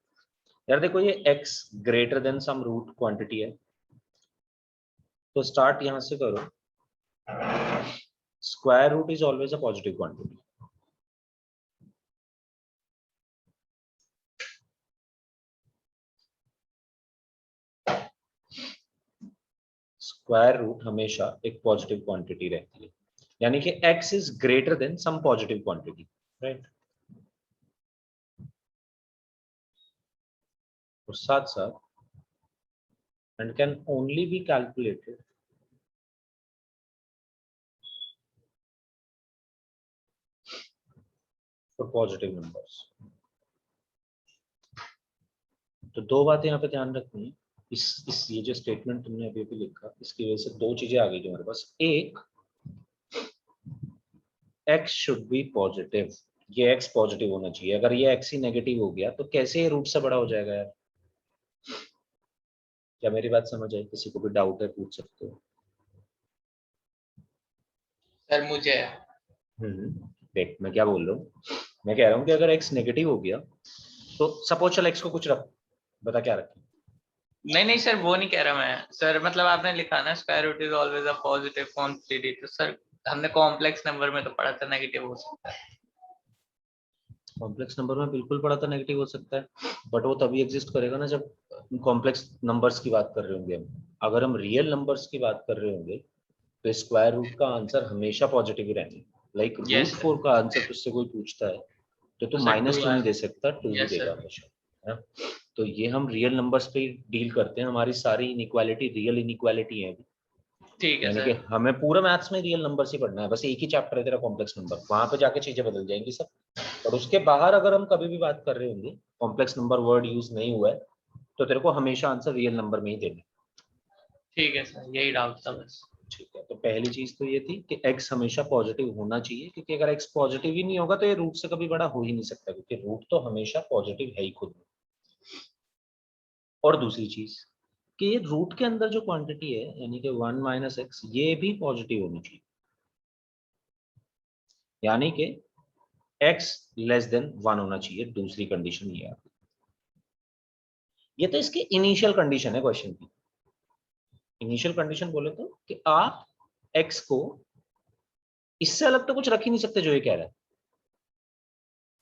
यार देखो ये x greater than some root quantity है, तो स्टार्ट यहां से करो, square root is always a positive quantity. Square root हमेशा एक पॉजिटिव क्वांटिटी रहती है, यानी कि x is greater than some positive quantity, right? और साथ साथ and can only be calculated for positive numbers. तो दो बातें यहाँ पे ध्यान रखनी है, इस ये जो स्टेटमेंट तुमने अभी अभी लिखा इसकी वजह से दो चीजें आ गई तुम्हारे पास। एक, x शुड बी पॉजिटिव, ये x पॉजिटिव होना चाहिए, अगर ये x ही नेगेटिव हो गया तो कैसे ये रूट से बड़ा हो जाएगा यार? क्या मेरी बात समझ आई? किसी को भी डाउट है पूछ सकते हो। सर मुझे देख मैं क्या बोल रहा हूँ, मैं कह रहा हूँ कि अगर x नेगेटिव हो गया तो सपोज चल x को कुछ रख, बता क्या रखें? नहीं सर वो नहीं कह रहा मैं सर, मतलब आपने लिखा ना square root is always a positive quantity, तो सर हमने कॉम्प्लेक्स नंबर में तो पढ़ा था नेगेटिव हो सकता है। कॉम्प्लेक्स नंबर में बिल्कुल पढ़ा था नेगेटिव हो सकता है, बट वो तभी एग्जिस्ट करेगा ना जब कॉम्प्लेक्स नंबर्स की बात कर रहे होंगे हम। अगर हम रियल नंबर्स की बात कर रहे होंगे तो स्क्वायर रूट का आंसर हमेशा पॉजिटिव ही रहना है। Like Yes, root sir. 4 का आंसर तुझसे कोई पूछता है तो तू तो सर -2 नहीं दे सकता, 2 ही Yes, देगा sir. हमेशा, है ना? तो ये हम रियल नंबर्स पे डील करते हैं, हमारी सारी इनइक्वालिटी रियल इनइक्वालिटी है, ठीक है यानी कि सर। हमें पूरा मैथ्स में रियल नंबर्स ही पढ़ना है, बस एक ही चैप्टर है तेरा कॉम्प्लेक्स नंबर, वहां पे जाके चीजें बदल जाएंगी सब। और उसके बाहर अगर हम कभी भी बात कर रहे होंगे, कॉम्प्लेक्स नंबर वर्ड यूज नहीं हुआ है, तो तेरे को हमेशा आंसर रियल नंबर में ही देना है। ठीक है सर, यही डाउट था बस। ठीक है, तो पहली चीज तो ये थी कि x हमेशा पॉजिटिव होना चाहिए, क्योंकि अगर x पॉजिटिव ही नहीं होगा तो ये रूट से कभी बड़ा हो ही नहीं सकता, क्योंकि रूट तो हमेशा पॉजिटिव है ही खुद में। और दूसरी चीज कि ये रूट के अंदर जो क्वांटिटी है यानी कि 1 माइनस एक्स, ये भी पॉजिटिव होनी चाहिए, यानी कि x लेस देन 1 होना चाहिए, दूसरी कंडीशन ये है। ये तो इसकी इनिशियल कंडीशन है क्वेश्चन की। इनिशियल कंडीशन बोले तो कि आप x को इससे अलग तो कुछ रख ही नहीं सकते जो ये कह रहा है,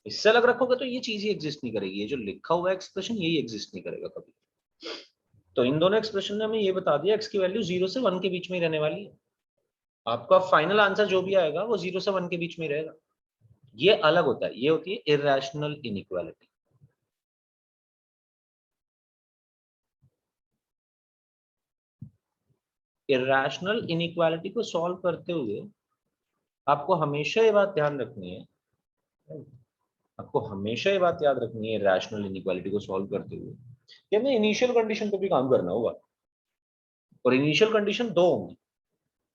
इससे अलग रखोगे तो ये चीज ही एग्जिस्ट नहीं करेगी, ये जो लिखा हुआ एक्सप्रेशन यही एग्जिस्ट नहीं करेगा कभी। तो इन दोनों एक्सप्रेशन ने हमें ये बता दिया x की वैल्यू 0 से 1 के बीच में ही रहने वाली है, आपका फाइनल आंसर जो भी आएगा वो 0 से 1 के बीच में ही रहेगा। ये अलग होता है, ये होती है इरैशनल इनइक्वालिटी। इरैशनल इनइक्वालिटी को सॉल्व करते हुए आपको हमेशा ये बात ध्यान रखनी है, आपको हमेशा ये बात याद रखनी है रैशनल इनइक्वालिटी को सॉल्व करते हुए कि हमें इनिशियल कंडीशन पे भी काम करना होगा। और इनिशियल कंडीशन दो होंगी,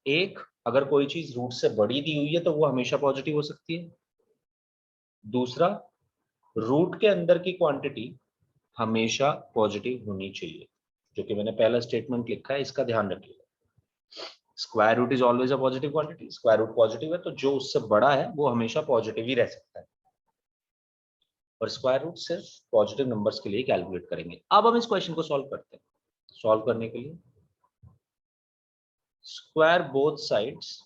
एक अगर कोई चीज रूट से बड़ी दी हुई है तो वो हमेशा पॉजिटिव हो सकती है, दूसरा रूट के अंदर की क्वांटिटी हमेशा पॉजिटिव होनी चाहिए, जो कि मैंने पहला स्टेटमेंट लिखा है, इसका ध्यान रखिएगा। Square root is always a positive quantity, square root positive है तो जो उससे बड़ा है वो हमेशा पॉजिटिव ही रह सकता है, और स्क्वायर रूट सिर्फ पॉजिटिव नंबर्स के लिए कैलकुलेट करेंगे। अब हम इस क्वेश्चन को सॉल्व करते हैं। सॉल्व करने के लिए square both sides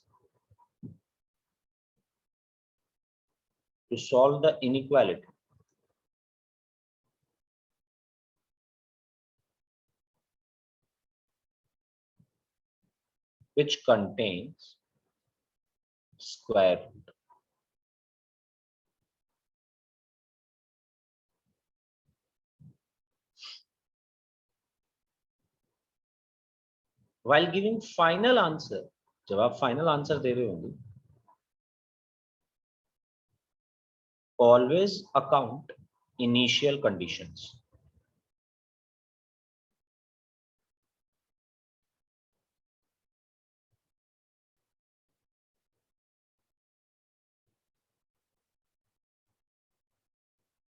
to solve the inequality which contains square root. While giving final answer, जब आप फाइनल आंसर दे रहे होंगे, always account initial conditions.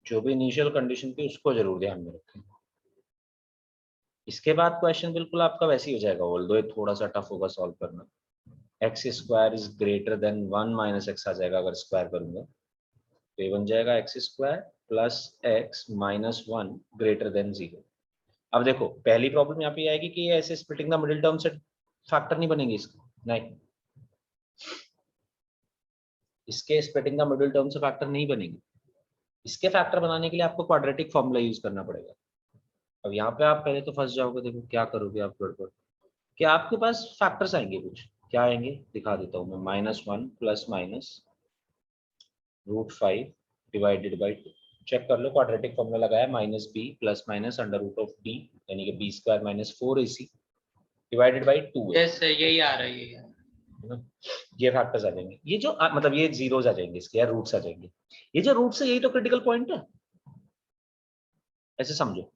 जो भी इनिशियल कंडीशन थी उसको जरूर ध्यान में रखें। इसके बाद क्वेश्चन बिल्कुल आपका वैसे ही हो जाएगा, ऑल्दो ये थोड़ा सा टफ होगा सॉल्व करना। X square is greater than 1 minus x आ जाएगा अगर स्क्वायर करूंगा, तो ये बन जाएगा x square plus x minus 1 greater than 0। अब देखो पहली प्रॉब्लम यहाँ पे आएगी कि ये ऐसे स्प्लिटिंग द मिडिल टर्म से फैक्टर नहीं बनेंगे इसके, नहीं, इसके स्प्लिटिंग द मिडिल टर्म से फैक्टर नहीं बनेंगे। इसके फैक्टर बनाने के लिए आपको क्वाड्रेटिक फॉर्मूला यूज करना पड़ेगा। अब यहाँ पे आप पहले तो फंस जाओगे, देखो क्या करोगे आप गड़बड़, कि आपके पास फैक्टर्स आएंगे कुछ, क्या आएंगे दिखा देता हूँ मैं, -1 plus minus √5 divided by 2। Check कर लो, क्वाड्रेटिक फॉर्मूला लगाया, -b प्लस माइनस √d यानी कि b square minus 4ac divided by 2। Yes sir यही आ रहा है ये फैक्टर्स आ जाएंगे, ये जो मतलब ये जीरोस आ जाएंगे इसके, या रूट्स आ जाएंगे। ये जो रूट्स है यही तो क्रिटिकल पॉइंट है, ऐसे समझो।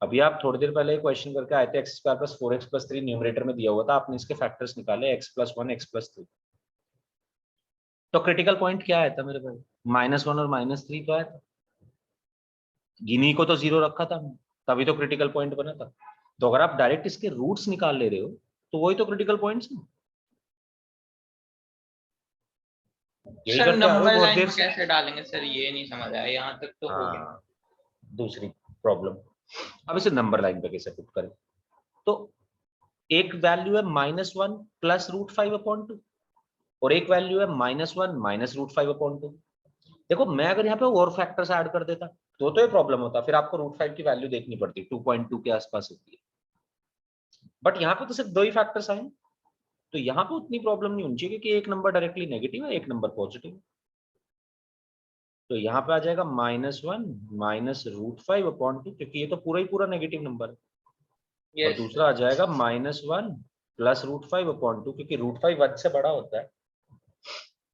अभी आप थोड़ी देर पहले क्वेश्चन करके आए थे, x square plus 4x plus 3 numerator में दिया हुआ था, आपने इसके फैक्टर्स निकाले x प्लस 1 x प्लस 3, तो क्रिटिकल पॉइंट क्या आया था मेरे भाई, -1 और -3 तो आया था, गिनी को तो 0 रखा था तभी तो क्रिटिकल पॉइंट बना था। तो अगर आप डायरेक्ट इसके रूट्स निकाल ले रहे हो तो वही तो क्रिटिकल पॉइंट्स है। यही सर। करके आ रहे हो नंबर बहुत लाइन देर में से। कैसे डालेंगे सर, ये नहीं समझ आया, यहाँ तक तो हो गया। हाँ, दूसरी प्रॉब्लम, अब इसे नंबर लाइन पे कैसे पुट करें। तो एक वैल्यू है -1 प्लस √5/2 और एक वैल्यू है -1 माइनस √5/2। देखो मैं अगर यहाँ पे और फैक्टर्स ऐड कर देता तो ये प्रॉब्लम होता, फिर आपको √5 की वैल्यू देखनी पड़ती, 2.2 के आसपास होती है। बट यहाँ पे तो सिर्फ 2 ही फैक्टर्स आए, तो यहाँ पे उतनी प्रॉब्लम नहीं होनी चाहिए क्योंकि एक नंबर डायरेक्टली नेगेटिव है, एक नंबर पॉजिटिव है। तो यहाँ पे आ जाएगा -1 माइनस √5/2 क्योंकि ये तो पूरा ही पूरा नेगेटिव नंबर है। और यस दूसरा आ जाएगा -1 प्लस √5/2 क्योंकि √5 1 से बड़ा होता है,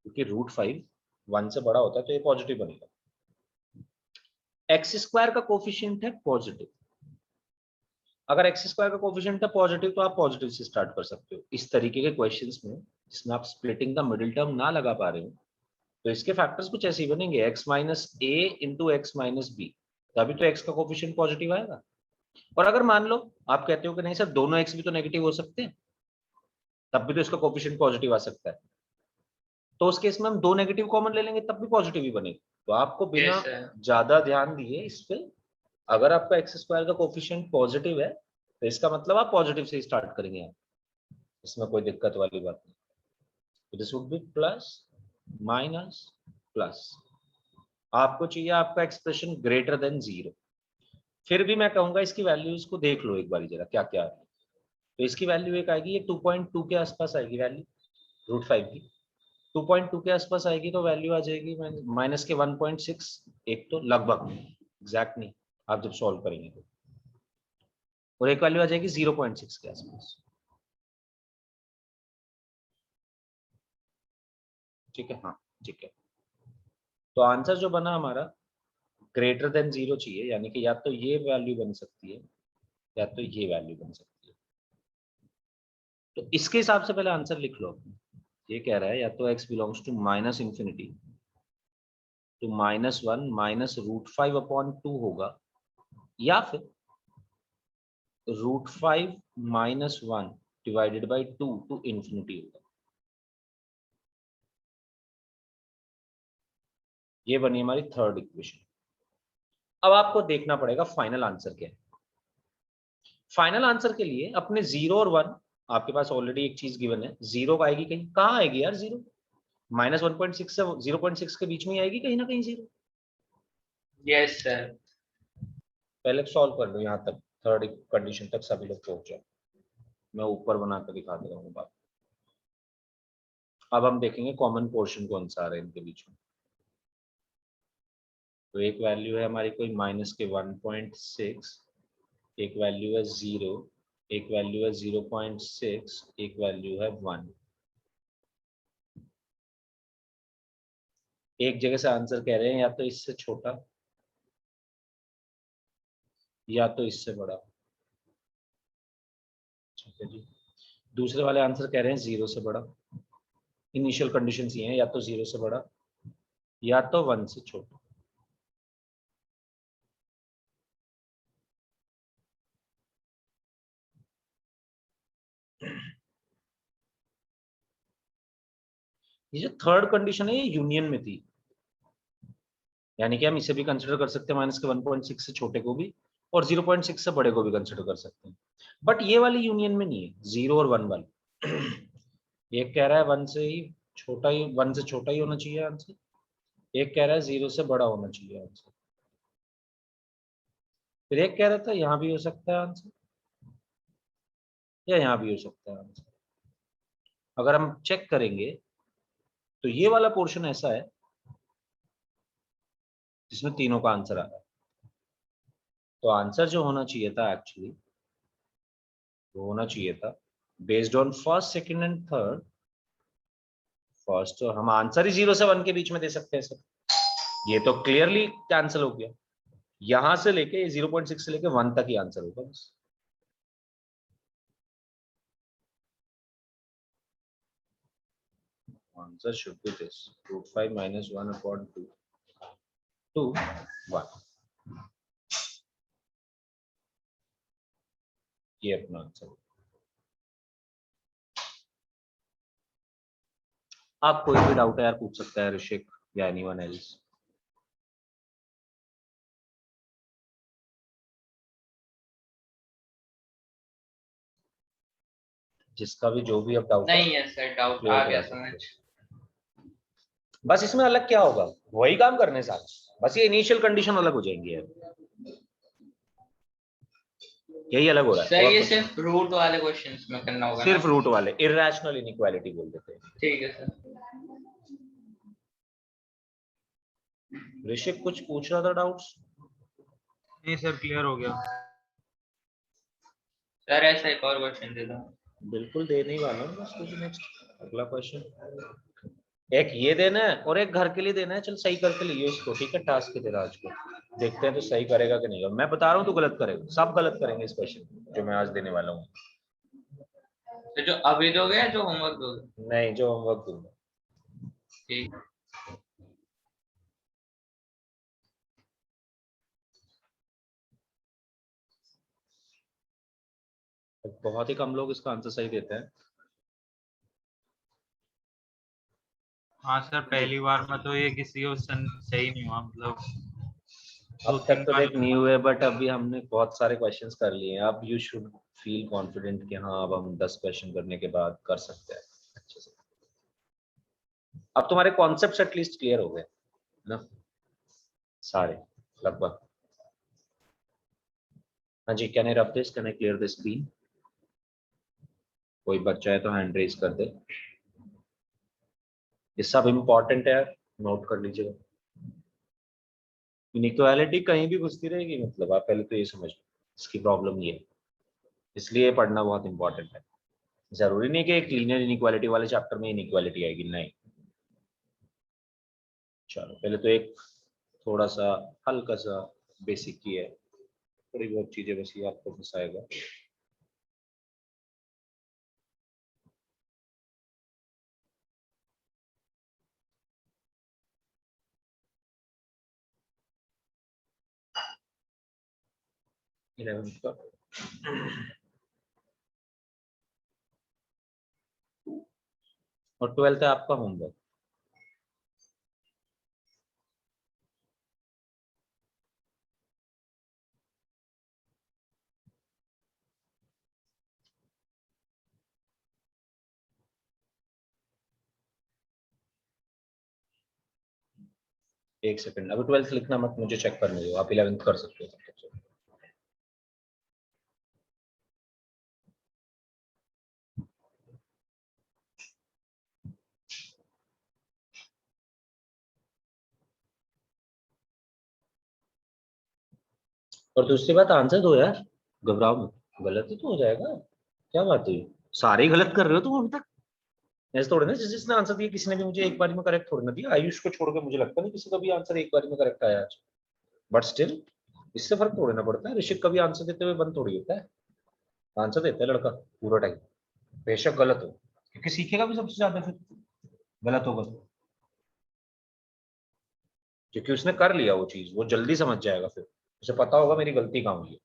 क्योंकि √5 1 से बड़ा होता है तो ये पॉजिटिव बनेगा। एक्स स्क्वायर का कोफिशिएंट है पॉजिटिव, अगर एक्स स्क्वायर का कोफिशिएंट है पॉजिटिव तो आप पॉजिटिव से स्टार्ट कर सकते हो। इस तरीके के क्वेश्चंस में जिसमें आप स्प्लिटिंग द मिडिल टर्म ना लगा पा रहे हो तो इसके फैक्टर्स कुछ ऐसे ही बनेंगे, x minus a into x minus b, तभी तो x का कोफिशिएंट पॉजिटिव आएगा। और अगर मान लो आप कहते हो कि नहीं सर दोनों x भी तो नेगेटिव हो सकते हैं, तब भी तो इसका कोफिशिएंट पॉजिटिव आ सकता है, तो उस केस में हम 2 नेगेटिव कॉमन ले लेंगे तब भी पॉजिटिव ही बनेगा। तो आपको बिना Yes, sir. ज्यादा ध्यान दिए इस पे, अगर आपका एक्स स्क्वायर का कोफिशिएंट पॉजिटिव है तो इसका मतलब आप पॉजिटिव से ही स्टार्ट करेंगे, इसमें कोई दिक्कत वाली बात नहीं। This would be plus minus plus, आपको चाहिए आपका एक्सप्रेशन ग्रेटर देन 0। फिर भी मैं कहूंगा इसकी वैल्यूज को देख लो एक बार जरा क्या क्या है। तो इसकी वैल्यू एक आएगी, ये 2.2 के आसपास आएगी वैल्यू, √5 की 2.2 के आसपास आएगी, तो वैल्यू आ जाएगी माइनस के 1.6, एक तो लगभग एग्जैक्ट नहीं आप जब सॉल्व करेंगे तो, और एक वैल्यू आ जाएगी 0.6 के आसपास। ठीक है, हाँ ठीक है। तो आंसर जो बना हमारा ग्रेटर देन 0 चाहिए, यानी कि या तो ये वैल्यू बन सकती है या तो ये वैल्यू बन सकती है। तो इसके हिसाब से पहले आंसर लिख लो। ये कह रहा है या तो x belongs to -∞ to -1 minus √5/2 होगा, या फिर √5 - 1 डिवाइडेड बाई 2 टू इंफिनिटी होगा। ये बनी हमारी थर्ड इक्वेशन। अब आपको देखना पड़ेगा फाइनल आंसर क्या है। फाइनल आंसर के लिए अपने 0 और 1 आपके पास ऑलरेडी एक चीज गिवन है, 0 आएगी कहीं, कहाँ आएगी यार 0? -1.6 से 0.6 के बीच में ही आएगी कहीं ना कहीं 0। Yes sir. पहले सॉल्व कर लो यहाँ तक, थर्ड कंडीशन तक सभी लोग पहुंच जाओ। मैं ऊपर बनाकर दिखा दे रहा हूँ बात। अब हम देखेंगे कॉमन पोर्शन कौन सा आ रहा है इनके बीच में। तो एक वैल्यू है हमारी कोई माइनस के 1.6, एक वैल्यू है 0, एक वैल्यू है 0.6, एक वैल्यू है 1। एक जगह से आंसर कह रहे हैं या तो इससे छोटा या तो इससे बड़ा। ठीक है जी। दूसरे वाले आंसर कह रहे हैं 0 से बड़ा। इनिशियल कंडीशंस ये हैं, या तो 0 से बड़ा या तो 1 से छोटा। ये जो थर्ड कंडीशन है ये यूनियन में थी, यानी कि हम इसे भी कंसिडर कर सकते हैं माइनस के 1.6 से छोटे को भी, और 0.6 से बड़े को भी कंसिडर कर सकते हैं। बट ये वाली यूनियन में नहीं है, 0 और 1 वाली। एक कह रहा है 1 से ही छोटा ही, 1 से छोटा ही होना चाहिए आंसर, एक कह रहा है 0 से बड़ा होना चाहिए आंसर, फिर एक कह रहा था यहाँ भी हो सकता है आंसर या यहाँ भी हो सकता है आंसर। अगर हम चेक करेंगे तो ये वाला पोर्शन ऐसा है जिसमें तीनों का आंसर आ रहा है। तो आंसर जो होना चाहिए था एक्चुअली वो होना चाहिए था based on first, second and third. First तो हम आंसर ही 0 से 1 के बीच में दे सकते हैं सर, ये तो क्लियरली कैंसिल हो गया। यहां से लेके 0.6 से लेके 1 तक ही आंसर होगा बस। Answer should be this, √5 - 1/2 to 1। ये अपना आंसर। आप कोई भी डाउट है यार पूछ सकता है ऋषिक या एनीवन एल्स। जिसका भी जो भी अब डाउट नहीं है सर, डाउट clear आ करा गया सकते समझ। हो। बस इसमें अलग क्या होगा, वही काम करने साथ, बस ये इनिशियल कंडीशन अलग हो जाएंगी यार, यही अलग हो रहा है। सर और ये कुछ सिर्फ रूट वाले क्वेश्चंस में करना होगा सिर्फ ना? रूट वाले, इरैशनल इनइक्वालिटी बोल देते हैं। ठीक है सर। ऋषिक कुछ पूछ रहा था डाउट्स? नहीं सर, क्लियर हो गया। सर ऐसा एक और क्वेश्चन दे दो। बिल्कुल देने ही वाला हूँ बस। कुछ नेक्स्ट अगला क्वेश्चन एक ये देना है और एक घर के लिए देना है। चल सही करके लिए इसको, ठीक है? टास्क तेरा आज को देखते हैं तो सही करेगा कि नहीं। मैं बता रहा हूँ तो गलत करेगा, सब गलत करेंगे इस क्वेश्चन जो मैं आज देने वाला हूँ। तो जो अभी दोगे या जो होमवर्क दोगे? नहीं, जो होमवर्क दूंगा। ठीक। बहुत ही कम लोग इसका आंसर सही देते हैं। हाँ सर, पहली बार में तो ये किसी को सही नहीं हुआ, मतलब अब तक तो देख नहीं हुए, बट अभी हमने बहुत सारे क्वेश्चंस कर लिए हैं। अब यू शुड फील कॉन्फिडेंट कि हाँ अब हम 10 क्वेश्चन करने के बाद कर सकते हैं अच्छे से। अब तुम्हारे कॉन्सेप्ट्स एटलीस्ट क्लियर हो गए ना सारे लगभग। हाँ जी, can I rub this, can I clear the screen? कोई बच्चा है तो हैंड रेज कर दे। ये सब इंपॉर्टेंट है यार, नोट कर लीजिएगा। इनइक्वालिटी कहीं भी घुसती रहेगी, मतलब आप पहले तो ये समझ लो इसकी प्रॉब्लम ये है, इसलिए पढ़ना बहुत इंपॉर्टेंट है। जरूरी नहीं कि एक लीनियर इनइक्वालिटी वाले चैप्टर में इनइक्वालिटी आएगी, नहीं। चलो पहले तो एक थोड़ा सा हल्का सा बेसिक की है, थोड़ी बहुत चीजें बस ये आपको फंसाएगा। और 12th है आपका होमवर्क। एक सेकंड, अभी 12th लिखना मत, मुझे चेक करने दो, आप 11th कर सकते हो। और दूसरी बात, आंसर दो यार, घबराओ मत, गलत ही तो हो जाएगा, क्या बात है, सारे ही गलत कर रहे हो तुम अभी तक। ऐसे थोड़े ना जिसने आंसर दिया किसी ने भी मुझे एक बार में करेक्ट थोड़ी ना दिया, आयुष को छोड़ के मुझे लगता नहीं किसी का भी आंसर एक बार में करेक्ट आया आज, बट स्टिल इससे फर्क थोड़ी ना पड़ता है। ऋषिक कभी आंसर देते हुए बंद थोड़ी होता है, आंसर देता है लड़का पूरा टाइम, बेशक गलत हो, क्योंकि सीखेगा भी सबसे ज्यादा फिर गलत होगा तो, क्योंकि उसने कर लिया वो चीज, वो जल्दी समझ जाएगा, फिर उसे पता होगा मेरी गलती कहाँ हुई है।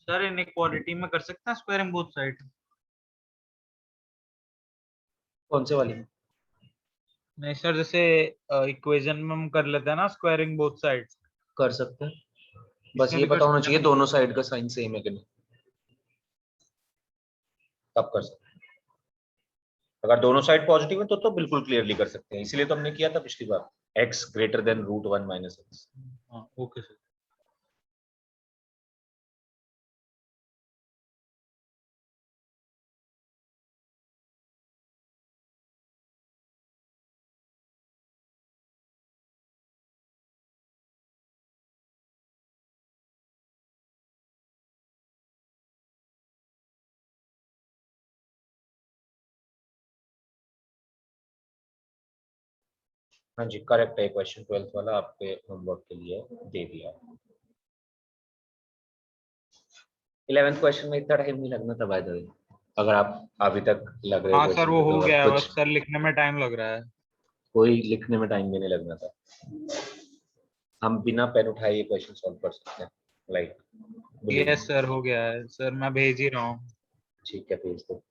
सर इनइक्वालिटी में कर सकते हैं स्क्वायरिंग बोथ साइड? कौन से वाली? नहीं सर, जैसे इक्वेशन में हम कर लेते हैं ना स्क्वायरिंग बोथ साइड, कर सकते हैं, बस इसमें ये भी कर पता होना सकते चाहिए हैं? दोनों साइड का साइन सेम है कि नहीं, तब कर सकते हैं। अगर दोनों साइड पॉजिटिव है तो बिल्कुल क्लियरली कर सकते हैं, इसलिए तो हमने किया था पिछली बार, x ग्रेटर देन √1 - x। हाँ ओके सर। हाँ जी करेक्ट है, क्वेश्चन 12th वाला आपके होमवर्क के लिए दे दिया। 11th क्वेश्चन में इतना टाइम नहीं लगना था बाय द वे, अगर आप अभी तक लग रहे हो हाँ सर क्वेश्चन वो पे हो तो अब गया है, कुछ बस सर लिखने में टाइम लग रहा है। कोई लिखने में टाइम भी नहीं लगना था, हम बिना पेन उठाए ये क्वेश्चन सॉल्व कर सकते हैं, लाइक यस सर हो गया है सर, मैं भेज ही रहा हूँ। ठीक है भेज दो।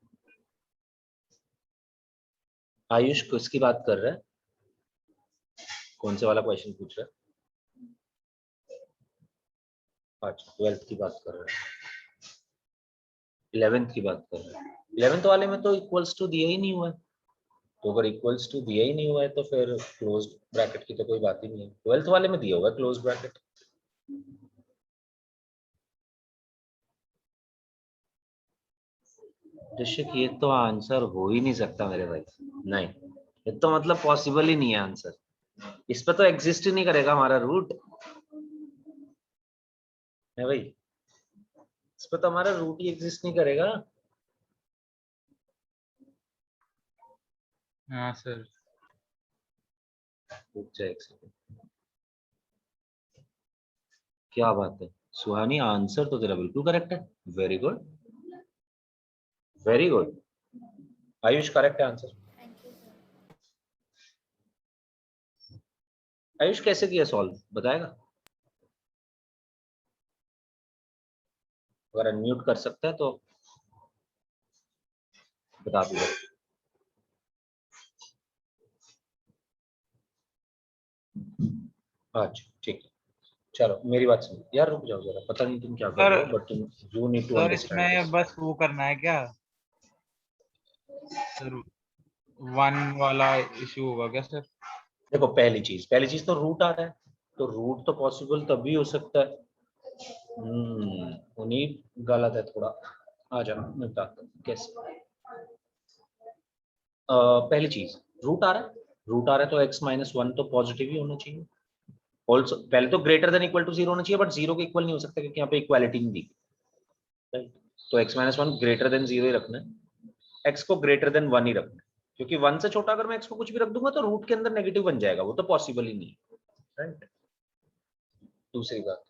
आयुष किसकी बात कर रहा है, कौन से वाला क्वेश्चन पूछ रहा है? अच्छा 12th की बात कर रहा है, 11th की बात कर रहा है। 11th वाले में तो इक्वल्स टू दिया ही नहीं हुआ है, तो अगर इक्वल्स टू दिया ही नहीं हुआ है तो फिर क्लोज ब्रैकेट की तो कोई बात ही नहीं है। 12th वाले में दिया हुआ है क्लोज ब्रैकेट। ऋषिक ये तो आंसर हो ही नहीं सकता मेरे भाई, नहीं ये तो मतलब पॉसिबल ही नहीं है आंसर, इस पर तो एग्जिस्ट ही नहीं करेगा हमारा रूट है भाई, इस पर तो हमारा रूट ही एग्जिस्ट नहीं करेगा। हाँ सर। रुक जा एक सेकंड, क्या बात है सुहानी, आंसर तो तेरा बिल्कुल करेक्ट है, very good very good. Ayush correct है answer. Thank you sir. Ayush कैसे किया सॉल्व बताएगा, अगर अनम्यूट कर सकता है तो बता दीजिए। अच्छा ठीक है, चलो मेरी बात सुनो यार, रुक जाओ जरा, पता नहीं तुम क्या कर रहे हो, बट तुम you need to sir understand इसमें दिस। बस वो करना है क्या सर, 1 वाला इशू होगा क्या सर? देखो पहली चीज तो रूट आ रहा है, तो रूट तो पॉसिबल तभी हो सकता है, उन्हीं गलत है थोड़ा, आ जाना मैं बताता हूँ कैसे। पहली चीज रूट आ रहा है, रूट आ रहा है तो x-1 तो पॉजिटिव ही होना चाहिए, ऑल्सो पहले तो ग्रेटर देन इक्वल टू 0 होना चाहिए, बट 0 के इक्वल नहीं हो सकता क्योंकि यहाँ पे इक्वालिटी नहीं दी, राइट? तो x-1 ग्रेटर देन 0 ही रखना है, x को ग्रेटर देन 1 ही रखना है, क्योंकि 1 से छोटा अगर मैं x को कुछ भी रख दूंगा तो रूट के अंदर नेगेटिव बन जाएगा, वो तो पॉसिबल ही नहीं है। राइट। दूसरी बात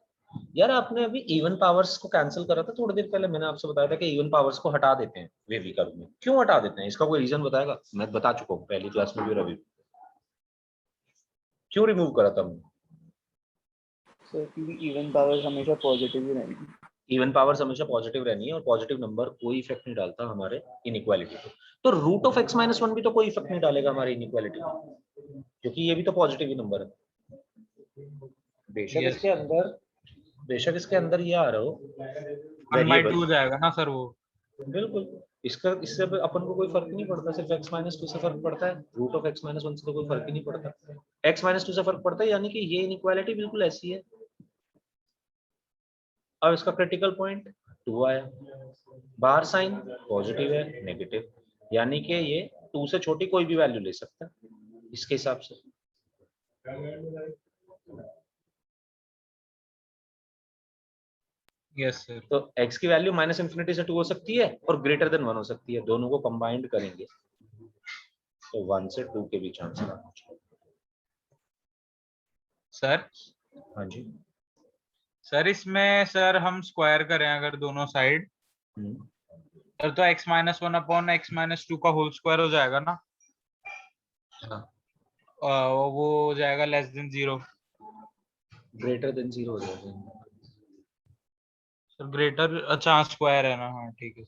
यार, आपने अभी इवन पावर्स को कैंसिल करा था थोड़ी देर पहले, मैंने आपसे बताया था कि इवन पावर्स को हटा देते हैं वेवी कर्व में। क्यों हटा देते हैं, इसका कोई रीजन बताएगा? मैं बता चुका हूँ पहली क्लास में भी, रवि क्यों रिमूव करा था हमने? सर क्योंकि इवन पावर्स हमेशा पॉजिटिव ही रहेंगी। इवन पावर्स हमेशा पॉजिटिव रहनी है, और पॉजिटिव नंबर कोई इफेक्ट नहीं डालता हमारे इनइक्वालिटी पे। तो रूट ऑफ x माइनस 1 भी तो कोई इफेक्ट नहीं डालेगा हमारे इनइक्वालिटी पे, क्योंकि ये भी तो पॉजिटिव ही नंबर है। Yes. बेशक इसके अंदर ये आ रहा हो 1/2 हो जाएगा ना सर वो। बिल्कुल, इससे अपन को कोई फर्क नहीं पड़ता, सिर्फ x माइनस 2 से फर्क पड़ता है। रूट ऑफ x माइनस 1 से तो कोई फर्क ही नहीं पड़ता, x माइनस 2 से फर्क पड़ता है, यानी कि ये इनइक्वालिटी बिल्कुल ऐसी है। अब इसका क्रिटिकल पॉइंट 2 आया, बाहर साइन पॉजिटिव है नेगेटिव, यानी कि ये 2 से छोटी कोई भी वैल्यू ले सकता है इसके हिसाब से। Yes sir. तो x की वैल्यू माइनस इंफिनिटी से 2 हो सकती है और ग्रेटर देन 1 हो सकती है, दोनों को कंबाइंड करेंगे तो 1 से 2 के बीच आंसर आना चाहिए। सर हाँ जी। सर इसमें सर हम स्क्वायर करें अगर दोनों साइड, सर तो x minus 1 upon x minus 2 का होल स्क्वायर हो जाएगा ना? हाँ, वो हो जाएगा लेस देन 0। ग्रेटर देन 0 हो जाएगा सर ग्रेटर, अच्छा स्क्वायर है ना, हाँ ठीक है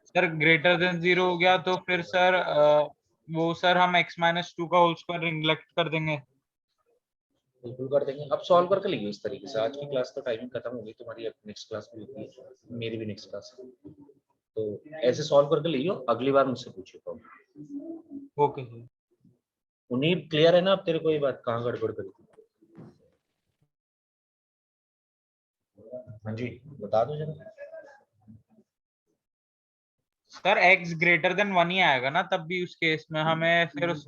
सर। ग्रेटर देन 0 हो गया तो फिर सर वो सर हम x माइनस 2 का होल स्क्वायर निगलेक्ट कर देंगे। बिल्कुल कर देंगे। अब सॉल्व करके लिखिए इस तरीके से। आज की क्लास तो टाइमिंग खत्म हो गई तुम्हारी, अब नेक्स्ट क्लास में होती है, मेरी भी नेक्स्ट क्लास है, तो ऐसे सॉल्व करके लियो, अगली बार मुझसे पूछिए प्रॉब्लम। Okay sir. उन्हीं क्लियर है ना अब तेरे को ये बात, कहाँ गड़बड़ करी? हाँ जी बता दो जरा। सर x ग्रेटर देन 1 ही आएगा ना तब भी उस केस में हमें फिर उस